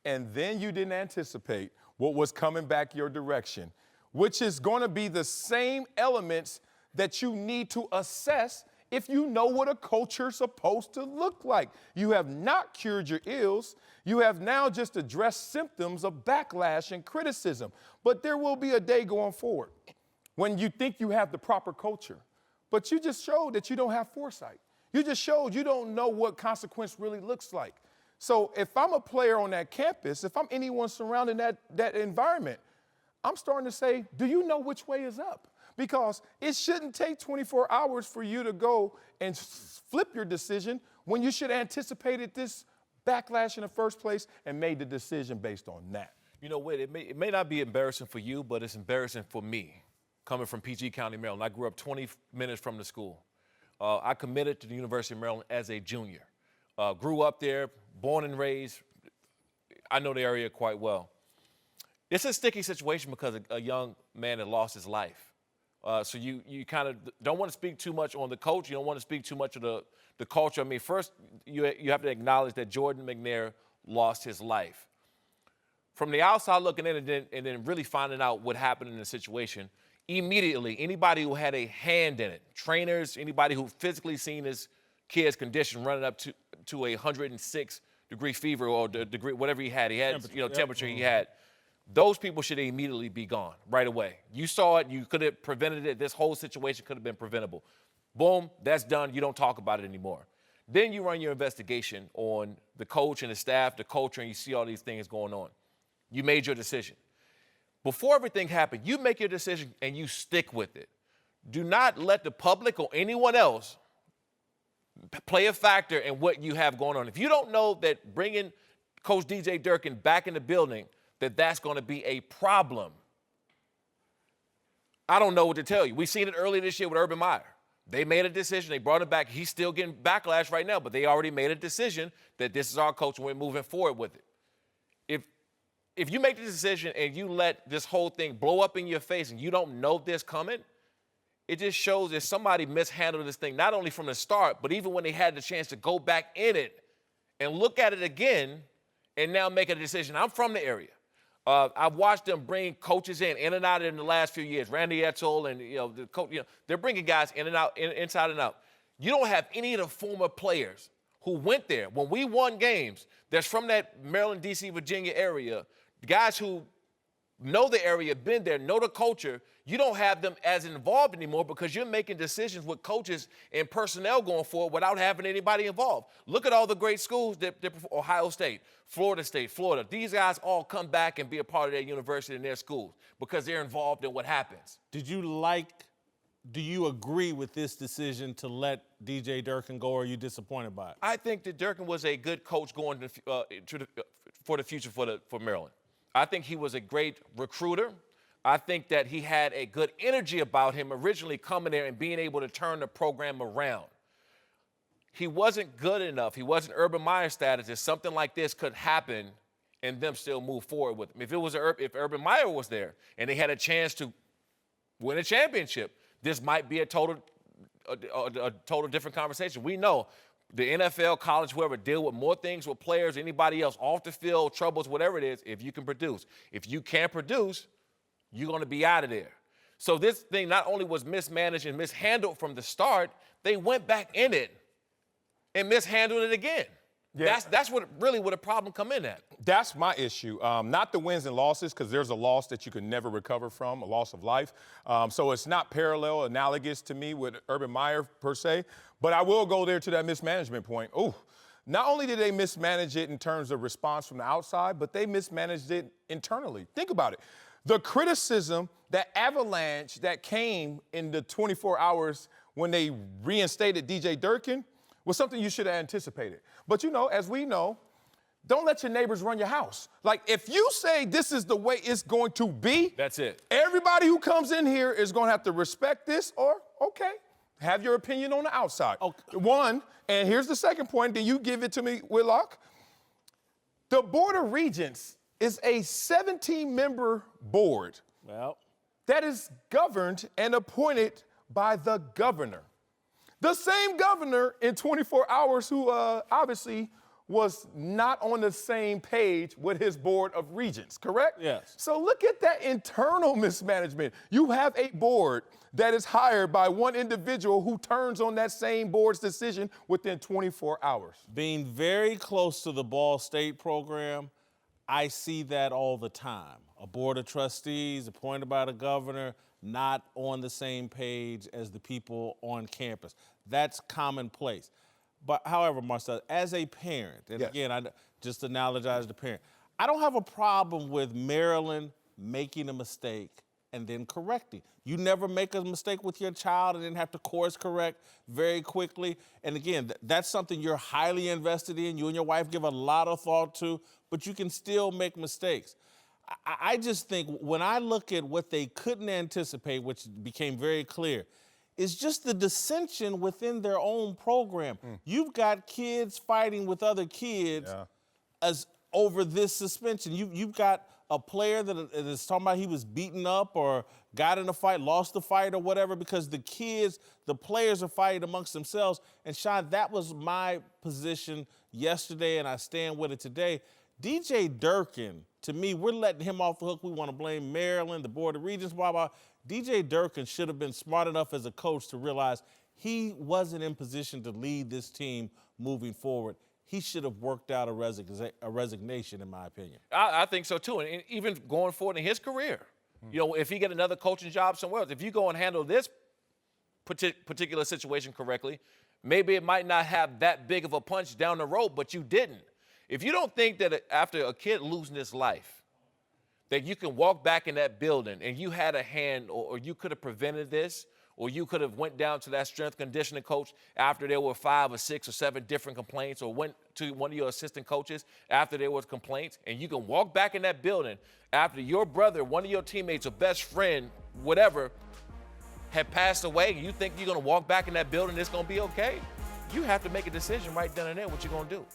And then you didn't anticipate what was coming back your direction, which is going to be the same elements that you need to assess if you know what a culture is supposed to look like. You have not cured your ills. You have now just addressed symptoms of backlash and criticism. But there will be a day going forward when you think you have the proper culture, but you just showed that you don't have foresight. You just showed you don't know what consequence really looks like. So if I'm a player on that campus, if I'm anyone surrounding that environment, I'm starting to say, do you know which way is up? Because it shouldn't take 24 hours for you to go and flip your decision when you should have anticipated this backlash in the first place and made the decision based on that. You know, Whit, it may not be embarrassing for you, but it's embarrassing for me, coming from PG County, Maryland. I grew up 20 minutes from the school. I committed to the University of Maryland as a junior. Grew up there, born and raised. I know the area quite well. It's a sticky situation because a young man had lost his life. So you kind of don't want to speak too much on the coach. You don't want to speak too much of the culture. I mean, first, you have to acknowledge that Jordan McNair lost his life. From the outside looking in and then really finding out what happened in the situation, immediately, anybody who had a hand in it, trainers, anybody who physically seen his kid's condition running up to a 106 degree fever or the degree, whatever he had. He had, temperature he had. Those people should immediately be gone right away. You saw it. You could have prevented it. This whole situation could have been preventable. Boom, that's done. You don't talk about it anymore. Then you run your investigation on the coach and the staff, the culture, and you see all these things going on. You made your decision. Before everything happened, you make your decision and you stick with it. Do not let the public or anyone else play a factor in what you have going on. If you don't know that bringing Coach DJ Durkin back in the building, that's going to be a problem, I don't know what to tell you. We've seen it earlier this year with Urban Meyer. They made a decision. They brought him back. He's still getting backlash right now, but they already made a decision that this is our coach and we're moving forward with it. If you make the decision and you let this whole thing blow up in your face and you don't know this coming, it just shows that somebody mishandled this thing, not only from the start, but even when they had the chance to go back in it and look at it again and now make a decision. I'm from the area. I've watched them bring coaches in and out in the last few years. Randy Edsall and the coach, they're bringing guys in and out, inside and out. You don't have any of the former players who went there when we won games. That's from that Maryland, D.C., Virginia area. Guys who know the area, been there, know the culture. You don't have them as involved anymore because you're making decisions with coaches and personnel going forward without having anybody involved. Look at all the great schools Ohio State, Florida State, Florida. These guys all come back and be a part of their university and their schools because they're involved in what happens. Do you agree with this decision to let DJ Durkin go, or are you disappointed by it? I think that Durkin was a good coach going for the future for Maryland. I think he was a great recruiter. I think that he had a good energy about him originally coming there and being able to turn the program around. He wasn't good enough. He wasn't Urban Meyer status that something like this could happen and them still move forward with him. If Urban Meyer was there and they had a chance to win a championship, this might be a total different conversation. We know the NFL, college, whoever, deal with more things with players, anybody else, off the field, troubles, whatever it is, if you can produce. If you can't produce, you're going to be out of there. So this thing not only was mismanaged and mishandled from the start, they went back in it and mishandled it again. Yeah. That's what the problem come in at. That's my issue. Not the wins and losses, because there's a loss that you can never recover from, a loss of life. So it's not parallel, analogous to me with Urban Meyer per se. But I will go there to that mismanagement point. Oh, not only did they mismanage it in terms of response from the outside, but they mismanaged it internally. Think about it. The criticism, that avalanche that came in the 24 hours when they reinstated DJ Durkin was something you should have anticipated. But as we know, don't let your neighbors run your house. Like, if you say this is the way it's going to be, that's it. Everybody who comes in here is going to have to respect this, or, okay, have your opinion on the outside. Okay. One, and here's the second point, then you give it to me, Whitlock. The Board of Regents is a 17-member board that is governed and appointed by the governor. The same governor in 24 hours who obviously was not on the same page with his Board of Regents, correct? Yes. So look at that internal mismanagement. You have a board that is hired by one individual who turns on that same board's decision within 24 hours. Being very close to the Ball State program, I see that all the time. A board of trustees appointed by the governor, not on the same page as the people on campus. That's commonplace. But however, Marcel, as a parent, and again, I just analogize the parent, I don't have a problem with Maryland making a mistake and then correcting. You never make a mistake with your child and then have to course correct very quickly. And again, that's something you're highly invested in. You and your wife give a lot of thought to, but you can still make mistakes. I just think when I look at what they couldn't anticipate, which became very clear, is just the dissension within their own program. You've got kids fighting with other kids as over this suspension. You've got a player that is talking about he was beaten up or got in a fight, lost the fight or whatever because the players are fighting amongst themselves. And Sean, that was my position yesterday and I stand with it today. DJ Durkin, to me, we're letting him off the hook. We want to blame Maryland, the Board of Regents, blah, blah. DJ Durkin should have been smart enough as a coach to realize he wasn't in position to lead this team moving forward. he should have worked out a resignation, in my opinion. I think so too, and even going forward in his career, if he get another coaching job somewhere else, if you go and handle this particular situation correctly, maybe it might not have that big of a punch down the road, but you didn't. If you don't think that after a kid losing his life, that you can walk back in that building and you had a hand, or you could have prevented this, or you could have went down to that strength conditioning coach after there were 5 or 6 or 7 different complaints, or went to one of your assistant coaches after there was complaints, and you can walk back in that building after your brother, one of your teammates, or best friend, whatever, had passed away, and you think you're going to walk back in that building and it's going to be okay, you have to make a decision right then and there what you're going to do.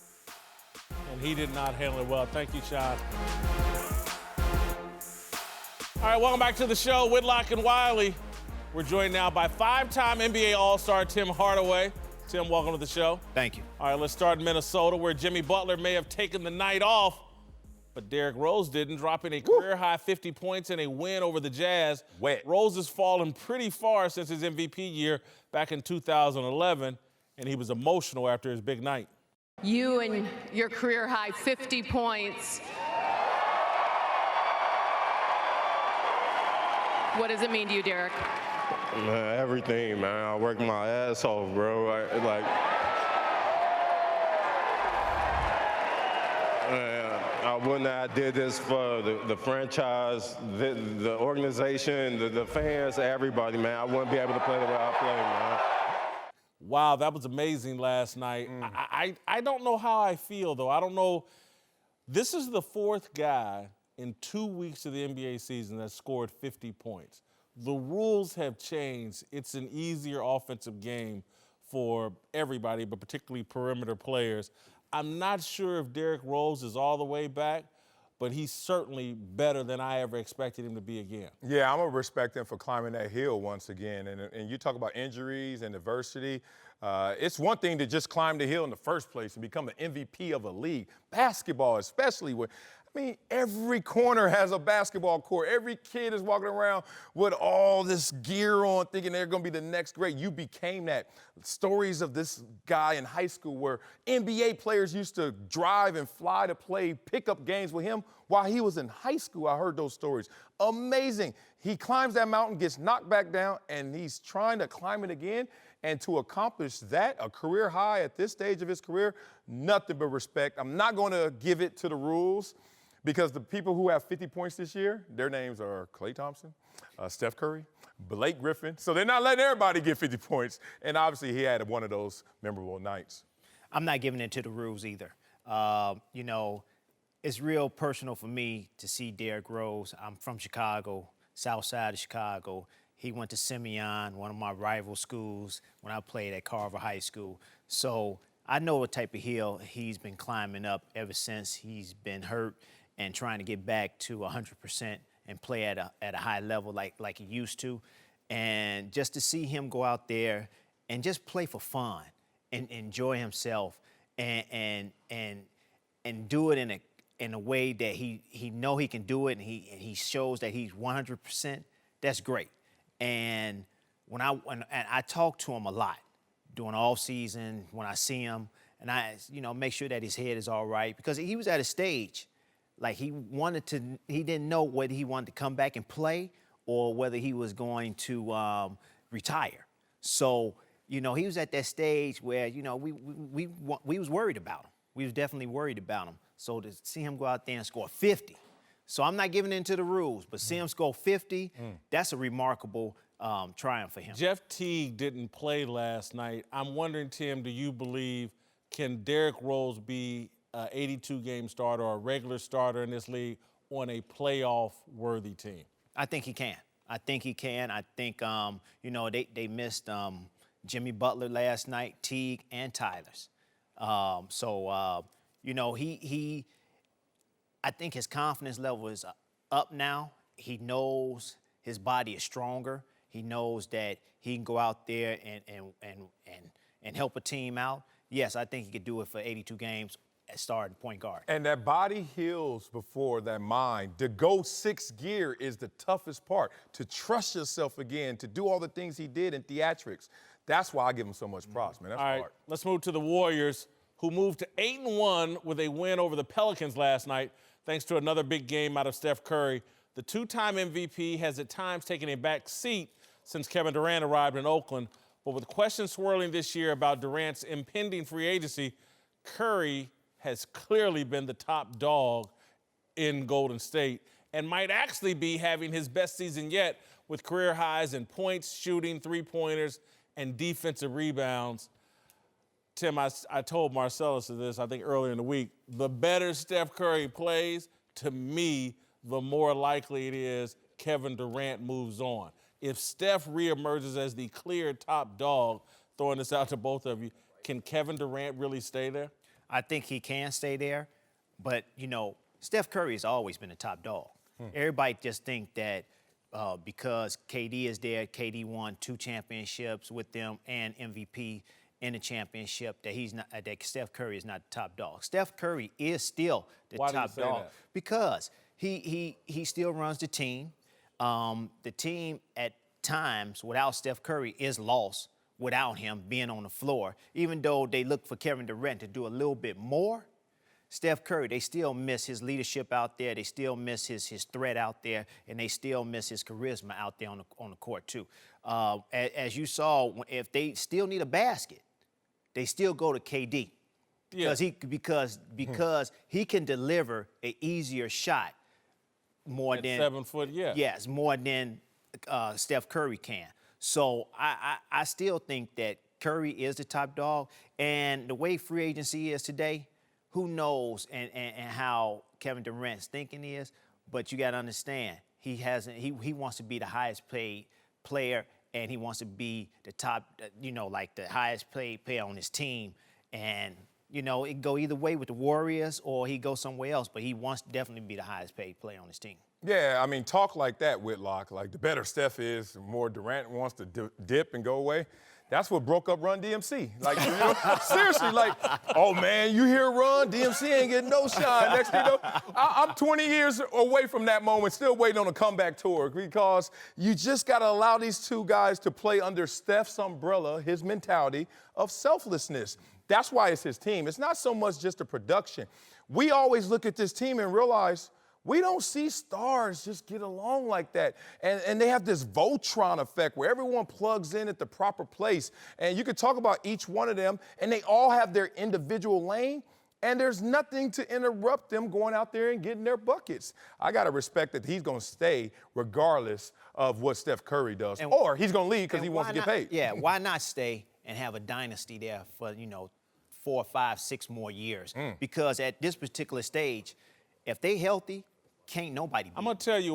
And he did not handle it well. Thank you, Sean. All right, welcome back to the show, Whitlock and Wiley. We're joined now by 5-time NBA All-Star Tim Hardaway. Tim, welcome to the show. Thank you. All right, let's start in Minnesota, where Jimmy Butler may have taken the night off, but Derrick Rose didn't, dropping a career-high 50 points in a win over the Jazz. Wet. Rose has fallen pretty far since his MVP year back in 2011, and he was emotional after his big night. You and your career-high 50 points. What does it mean to you, Derrick? Everything, man. I worked my ass off, bro. I wouldn't have did this for the franchise, the organization, the fans, everybody, man. I wouldn't be able to play the way I play, man. Wow, that was amazing last night. I don't know how I feel, though. I don't know. This is the 4th guy in 2 weeks of the NBA season that scored 50 points. The rules have changed. It's an easier offensive game for everybody, but particularly perimeter players. I'm not sure if Derrick Rose is all the way back, but he's certainly better than I ever expected him to be again. Yeah, I'm going to respect him for climbing that hill once again. And you talk about injuries and adversity. It's one thing to just climb the hill in the first place and become an MVP of a league. Basketball, especially with, every corner has a basketball court. Every kid is walking around with all this gear on thinking they're going to be the next great. You became that. Stories of this guy in high school where NBA players used to drive and fly to play pickup games with him while he was in high school. I heard those stories. Amazing. He climbs that mountain, gets knocked back down, and he's trying to climb it again. And to accomplish that, a career high at this stage of his career, nothing but respect. I'm not going to give it to the rules, because the people who have 50 points this year, their names are Klay Thompson, Steph Curry, Blake Griffin. So they're not letting everybody get 50 points. And obviously he had one of those memorable nights. I'm not giving it to the rules either. It's real personal for me to see Derrick Rose. I'm from Chicago, south side of Chicago. He went to Simeon, one of my rival schools, when I played at Carver High School. So I know what type of hill he's been climbing up ever since he's been hurt and trying to get back to 100% and play at a high level like he used to. And just to see him go out there and just play for fun and enjoy himself and do it in a way that he know he can do it, and he shows that he's 100%, that's great. And when I talk to him a lot during off season, when I see him, and I make sure that his head is all right, because he was at a stage like he didn't know whether he wanted to come back and play or whether he was going to retire. So, he was at that stage where, we was worried about him. We was definitely worried about him. So to see him go out there and score 50. So I'm not giving in to the rules, but see him score 50, that's a remarkable triumph for him. Jeff Teague didn't play last night. I'm wondering, Tim, do you believe, can Derrick Rose be an 82-game starter or a regular starter in this league on a playoff-worthy team? I think he can. I think they missed Jimmy Butler last night, Teague, and Tyler's. I think his confidence level is up now. He knows his body is stronger. He knows that he can go out there and help a team out. Yes, I think he could do it for 82 games at starting point guard. And that body heals before that mind. To go 6th gear is the toughest part. To trust yourself again, to do all the things he did in theatrics. That's why I give him so much props, man. That's all right, hard. let's move to the Warriors. who moved to 8-1 with a win over the Pelicans last night, thanks to another big game out of Steph Curry. The two-time MVP has at times taken a back seat since Kevin Durant arrived in Oakland, but with questions swirling this year about Durant's impending free agency, Curry has clearly been the top dog in Golden State and might actually be having his best season yet with career highs in points, shooting, three-pointers, and defensive rebounds. Tim, I told Marcellus this, I think, earlier in the week. The better Steph Curry plays, to me, the more likely it is Kevin Durant moves on. If Steph reemerges as the clear top dog, throwing this out to both of you, can Kevin Durant really stay there? I think he can stay there, but, Steph Curry has always been a top dog. Everybody just think that because KD is there, KD won 2 championships with them and MVP in the championship, that Steph Curry is not the top dog. Steph Curry is still the Why top do you say dog that? because he still runs the team. The team at times without Steph Curry is lost without him being on the floor. Even though they look for Kevin Durant to do a little bit more, Steph Curry, they still miss his leadership out there. They still miss his threat out there, and they still miss his charisma out there on the court too. As you saw, if they still need a basket, they still go to KD because he can deliver an easier shot more At than 7 foot, yeah. Yes, more than Steph Curry can. So I still think that Curry is the top dog, and the way free agency is today, who knows and how Kevin Durant's thinking is, but you got to understand, he wants to be the highest paid player, and he wants to be the top, like the highest paid player on his team. And, it can go either way with the Warriors or he goes somewhere else, but he wants to definitely be the highest paid player on his team. Yeah, I mean, talk like that, Whitlock. Like, the better Steph is, the more Durant wants to dip and go away. That's what broke up Run DMC. Like, seriously, like, oh, man, you hear Run? DMC ain't getting no shine. Next thing you know, I'm 20 years away from that moment, still waiting on a comeback tour because you just got to allow these two guys to play under Steph's umbrella, his mentality of selflessness. That's why it's his team. It's not so much just the production. We always look at this team and realize we don't see stars just get along like that. And they have this Voltron effect where everyone plugs in at the proper place. And you could talk about each one of them, and they all have their individual lane, and there's nothing to interrupt them going out there and getting their buckets. I got to respect that he's going to stay regardless of what Steph Curry does. Or he's going to leave because he wants to get paid. Yeah, why not stay and have a dynasty there for, 4, 5, 6 more years? Because at this particular stage, if they healthy, can't nobody beat I'm going to tell you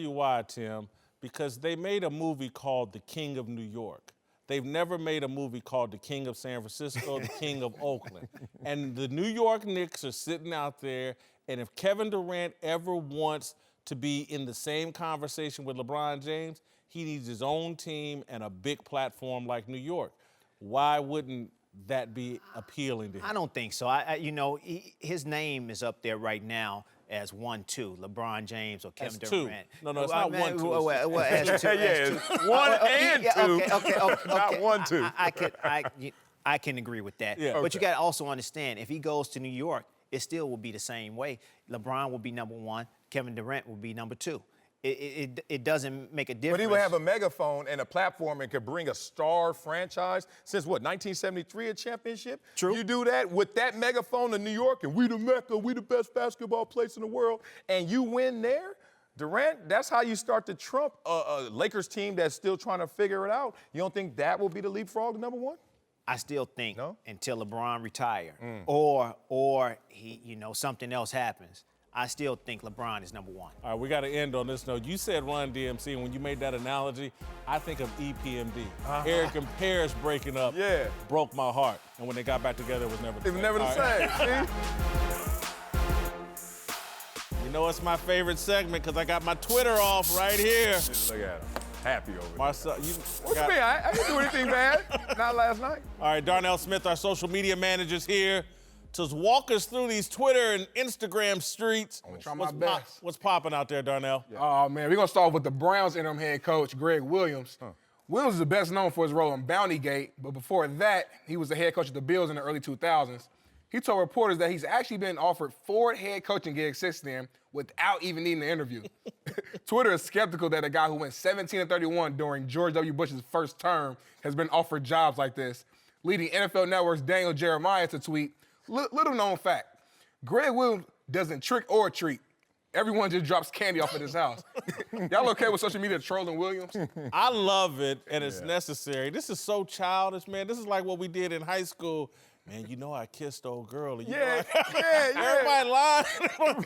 why. Tim, because they made a movie called The King of New York. They've never made a movie called The King of San Francisco, The King of Oakland. And the New York Knicks are sitting out there, and if Kevin Durant ever wants to be in the same conversation with LeBron James, he needs his own team and a big platform like New York. Why wouldn't that be appealing to him? I don't think so. His name is up there right now as 1-2, LeBron James or Kevin Durant. No, it's not 1-2. Well, as 2. Yeah, 1 and 2. Okay. Not 1-2. I can agree with that. Yeah. But you got to also understand, if he goes to New York, it still will be the same way. LeBron will be number 1. Kevin Durant will be number 2. It doesn't make a difference. But he would have a megaphone and a platform and could bring a star franchise since, 1973, a championship? True. You do that with that megaphone in New York, and we the Mecca, we the best basketball place in the world, and you win there? Durant, that's how you start to trump a Lakers team that's still trying to figure it out. You don't think that will be the leapfrog to number 1? I still think until LeBron retire or he, something else happens, I still think LeBron is number 1. All right, we got to end on this note. You said Run DMC, and when you made that analogy, I think of EPMD. Eric and Paris breaking up broke my heart. And when they got back together, it was never the same. It was never the same, see? You know it's my favorite segment because I got my Twitter off right here. Look at him. Happy over there. Marcel, What you mean? I didn't do anything bad. Not last night. All right, Darnell Smith, our social media manager's here to walk us through these Twitter and Instagram streets. I'm gonna try my best. What's popping out there, Darnell? Oh, man, we're going to start with the Browns interim head coach, Greg Williams. Williams is best known for his role in Bounty Gate, but before that, he was the head coach of the Bills in the early 2000s. He told reporters that he's actually been offered 4 head coaching gigs since then without even needing an interview. Twitter is skeptical that a guy who went 17-31 during George W. Bush's first term has been offered jobs like this, leading NFL Network's Daniel Jeremiah to tweet, little known fact, Greg Williams doesn't trick or treat. Everyone just drops candy off at his house. Y'all okay with social media trolling Williams? I love it, and it's necessary. This is so childish, man. This is like what we did in high school. Man, you know I kissed old girl. Everybody lying,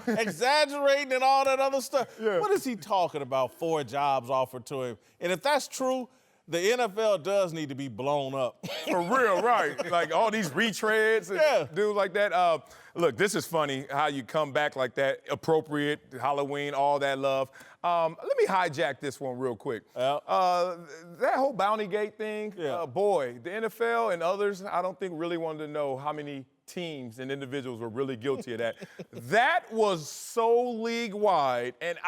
exaggerating, and all that other stuff. Yeah. What is he talking about? 4 jobs offered to him. And if that's true, the NFL does need to be blown up. For real, right. Like all these retreads and dudes like that. Look, this is funny how you come back like that, appropriate, Halloween, all that love. Let me hijack this one real quick. That whole Bounty Gate thing, boy, the NFL and others, I don't think really wanted to know how many teams and individuals were really guilty of that. That was so league-wide, and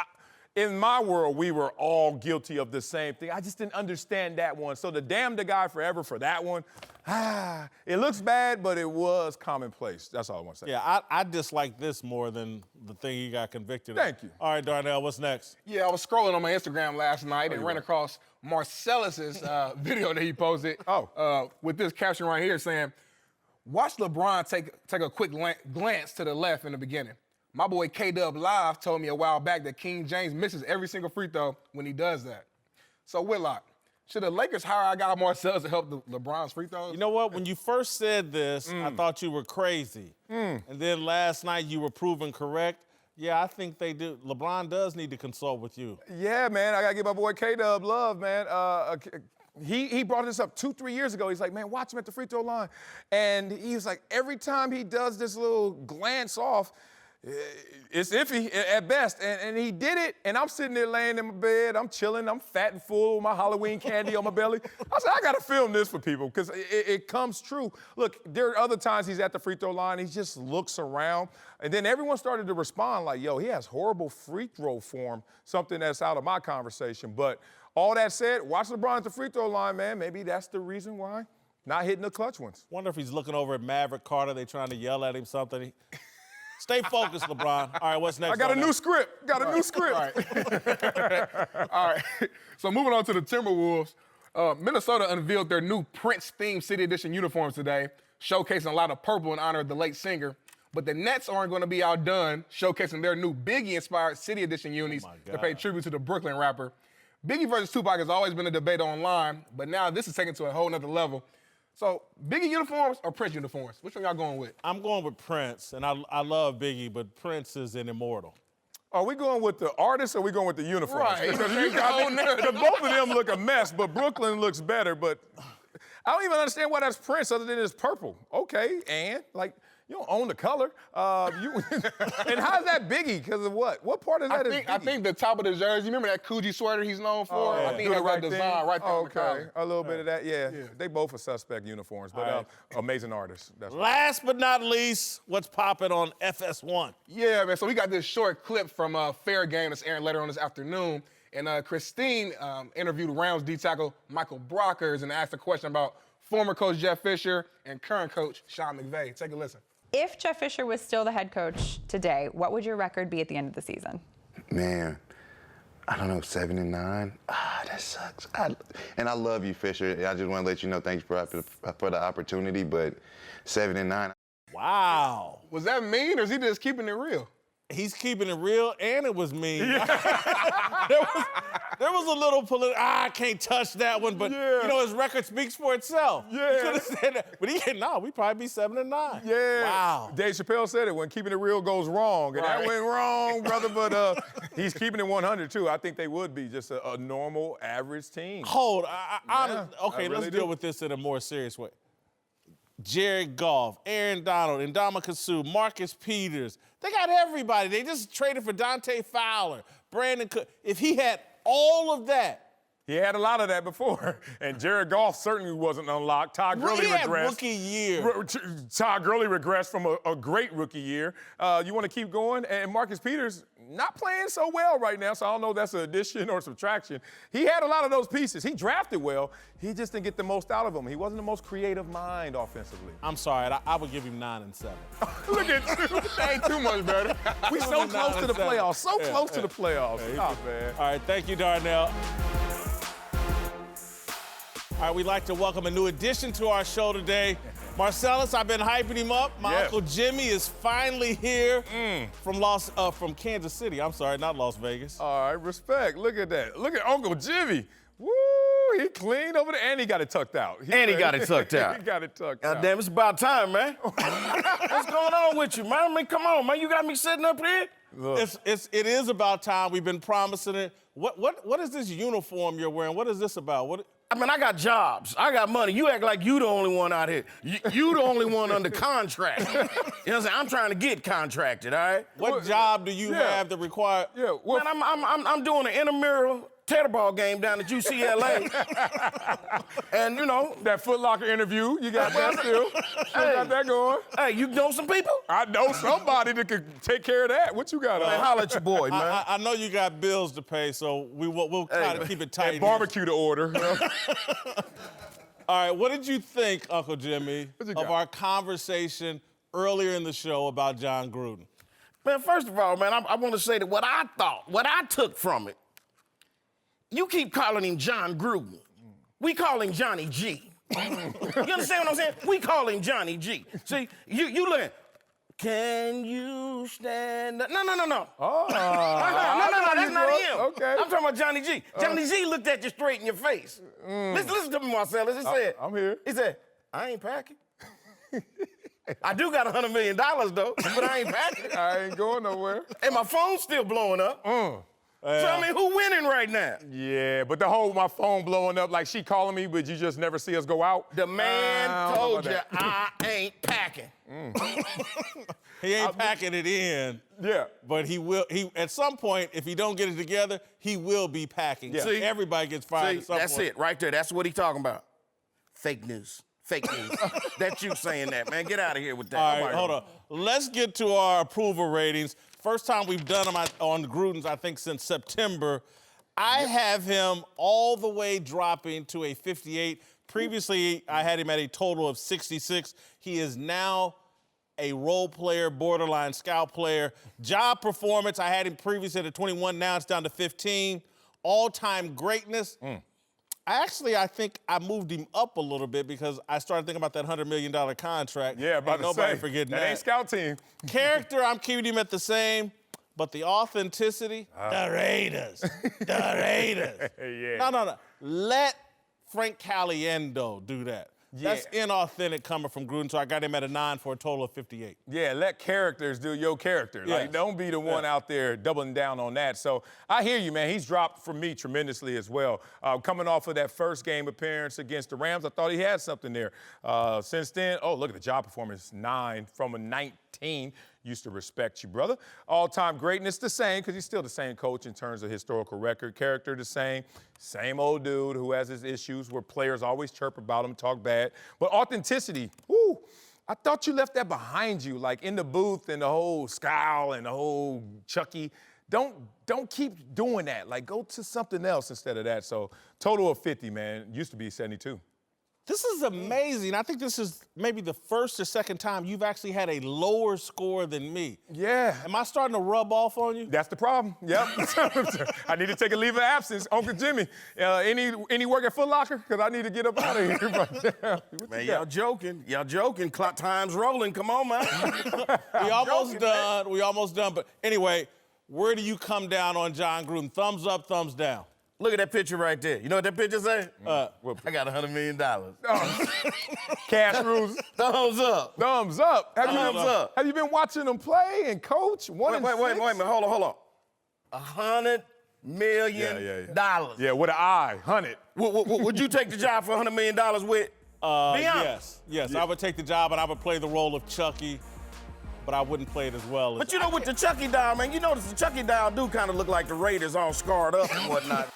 in my world, we were all guilty of the same thing. I just didn't understand that one. So the damn the guy forever for that one, it looks bad, but it was commonplace. That's all I want to say. Yeah, I dislike this more than the thing he got convicted of. Thank you. All right, Darnell, what's next? Yeah, I was scrolling on my Instagram last night and ran across Marcellus's video that he posted with this caption right here saying, watch LeBron take a quick glance to the left in the beginning. My boy K-Dub Live told me a while back that King James misses every single free throw when he does that. So, Whitlock, should the Lakers hire a guy Marcellus to help LeBron's free throws? You know what? When you first said this, I thought you were crazy. And then last night you were proven correct. Yeah, I think they do. LeBron does need to consult with you. Yeah, man, I got to give my boy K-Dub love, man. He brought this up 2-3 years ago. He's like, man, watch him at the free throw line. And he was like, every time he does this little glance off, it's iffy at best, and he did it, and I'm sitting there laying in my bed, I'm chilling, I'm fat and full with my Halloween candy on my belly. I said, I gotta film this for people, because it comes true. Look, there are other times he's at the free throw line, he just looks around, and then everyone started to respond like, yo, he has horrible free throw form, something that's out of my conversation. But all that said, watch LeBron at the free throw line, man. Maybe that's the reason why. Not hitting the clutch ones. Wonder if he's looking over at Maverick Carter, they trying to yell at him something. Stay focused, LeBron. All right, what's next? I got a new script. New script. All right. So moving on to the Timberwolves. Minnesota unveiled their new Prince-themed City Edition uniforms today, showcasing a lot of purple in honor of the late singer. But the Nets aren't going to be outdone, showcasing their new Biggie-inspired City Edition unis to pay tribute to the Brooklyn rapper. Biggie versus Tupac has always been a debate online, but now this is taken to a whole nother level. So, Biggie uniforms or Prince uniforms? Which one y'all going with? I'm going with Prince, and I love Biggie, but Prince is an immortal. Are we going with the artist or are we going with the uniforms? Right. Because both of them look a mess, but Brooklyn looks better. But I don't even understand why that's Prince other than it's purple. Okay, and like, you don't own the color. And how's that Biggie? Because of what? What part of that is Biggie? I think the top of the jersey, remember that Coogee sweater he's known for? I think that's that design right there on the collar. A little bit of that, yeah. They both are suspect uniforms, but amazing artists. That's Last but not least, what's popping on FS1? Yeah, man, so we got this short clip from Fair Game that's airing later on this afternoon. And Christine interviewed Rams D-tackle Michael Brockers and asked a question about former coach Jeff Fisher and current coach Sean McVay. Take a listen. If Jeff Fisher was still the head coach today, what would your record be at the end of the season? Man, I don't know, 7-9. That sucks. And I love you, Fisher. I just want to let you know, thanks for the opportunity, but 7-9. Wow. Was that mean, or is he just keeping it real? He's keeping it real, and it was mean. There was a little I can't touch that one, but you know his record speaks for itself. Yeah. He could have said that, but we probably be 7-9. Yeah. Wow. Dave Chappelle said it when keeping it real goes wrong, and that went wrong, brother. But he's keeping it 100 too. I think they would be just a normal, average team. Hold. Let's deal with this in a more serious way. Jared Goff, Aaron Donald, Ndamukong Suh, Marcus Peters. They got everybody. They just traded for Dante Fowler, Brandon Cook. If he had all of that, He had a lot of that before. And Jared Goff certainly wasn't unlocked. Todd Gurley He had regressed. rookie year. Todd Gurley regressed from a great rookie year. You want to keep going? And Marcus Peters not playing so well right now, so I don't know if that's an addition or subtraction. He had a lot of those pieces. He drafted well. He just didn't get the most out of them. He wasn't the most creative mind offensively. I'm sorry, I would give him 9 and 7. Look at you. That ain't too much better. We so close to the playoffs. So close to the playoffs. Oh, man. All right, thank you, Darnell. All right, we'd like to welcome a new addition to our show today. Marcellus, I've been hyping him up. My Uncle Jimmy is finally here from Kansas City. I'm sorry, not Las Vegas. All right, respect. Look at that. Look at Uncle Jimmy. Woo, he clean over there, and he got it tucked out. He got it tucked out. He got it tucked out. God damn, it's about time, man. What's going on with you, man? I mean, come on, man. You got me sitting up here? It is about time. We've been promising it. What is this uniform you're wearing? What is this about? I mean, I got jobs. I got money. You act like you the only one out here. You the only one under contract. You know what I'm saying? I'm trying to get contracted, all right? What job do you have that require? Yeah, man, I'm doing an intramural tetherball game down at UCLA. And, you know. That Foot Locker interview, you got that still. Still got that going. Hey, you know some people? I know somebody that could take care of that. What you got on? Man, holla at your boy, man. I know you got bills to pay, so we'll try to keep it tight. And barbecue to order. All right, what did you think, Uncle Jimmy, of our conversation earlier in the show about John Gruden? Man, first of all, man, I want to say that what I took from it, you keep calling him John Gruden. We call him Johnny G. You understand what I'm saying? We call him Johnny G. See, you look at, can you stand up? No. Oh, no, that's not him. Okay. I'm talking about Johnny G. Johnny G looked at you straight in your face. Listen to me, Marcellus. He said, I'm here. He said, I ain't packing. I do got $100 million, though, but I ain't packing. I ain't going nowhere. And my phone's still blowing up. So, I mean, who winning right now? Yeah, but the whole my phone blowing up like she calling me, but you just never see us go out. The man told you I ain't packing. He ain't packing it in. Yeah. But he will. He at some point, if he don't get it together, he will be packing. Yeah. See, everybody gets fired at some that's point. it right there. That's what he talking about. Fake news. Fake news. That's you saying that, man. Get out of here with that. All right, hold on. Let's get to our approval ratings. First time we've done them on Gruden's, I think, since September. I have him all the way dropping to a 58. Previously, I had him at a total of 66. He is now a role player, borderline scout player. Job performance, I had him previously at a 21. Now it's down to 15. All-time greatness. I think I moved him up a little bit because I started thinking about that $100 million contract. Yeah, about to nobody say, forgetting that ain't scout team. Character, I'm keeping him at the same, but the authenticity, the Raiders. Yeah. No. Let Frank Caliendo do that. Yeah. That's inauthentic coming from Gruden, so I got him at a 9 for a total of 58. Yeah, let characters do your character. Yes. Like, don't be the one out there doubling down on that. So I hear you, man. He's dropped for me tremendously as well. Coming off of that first game appearance against the Rams, I thought he had something there. Since then, look at the job performance, 9 from a 19. Used to respect you, brother. All-time greatness, the same, because he's still the same coach in terms of historical record. Character, the same. Same old dude who has his issues where players always chirp about him, talk bad. But authenticity, I thought you left that behind you, like in the booth and the whole scowl and the whole Chucky. Don't keep doing that. Like, go to something else instead of that. So, total of 50, man. Used to be 72. This is amazing. I think this is maybe the first or second time you've actually had a lower score than me. Yeah. Am I starting to rub off on you? That's the problem. Yep. I need to take a leave of absence. Uncle Jimmy, any work at Foot Locker? Because I need to get up out of here. Man, y'all joking. Clock time's rolling. Come on, man. We almost done. But anyway, where do you come down on John Gruden? Thumbs up, thumbs down? Look at that picture right there. You know what that picture say? I got $100 million. Cash rules. Thumbs up. Thumbs up. Thumbs up. Have you been watching them play and coach? Wait a minute. Hold on. $100 million. Yeah, with an eye. 100. Would you take the job for $100 million with? Be honest. Yes. I would take the job and I would play the role of Chucky, but I wouldn't play it as well. But you know, with the Chucky doll, man, you notice the Chucky doll do kind of look like the Raiders all scarred up and whatnot.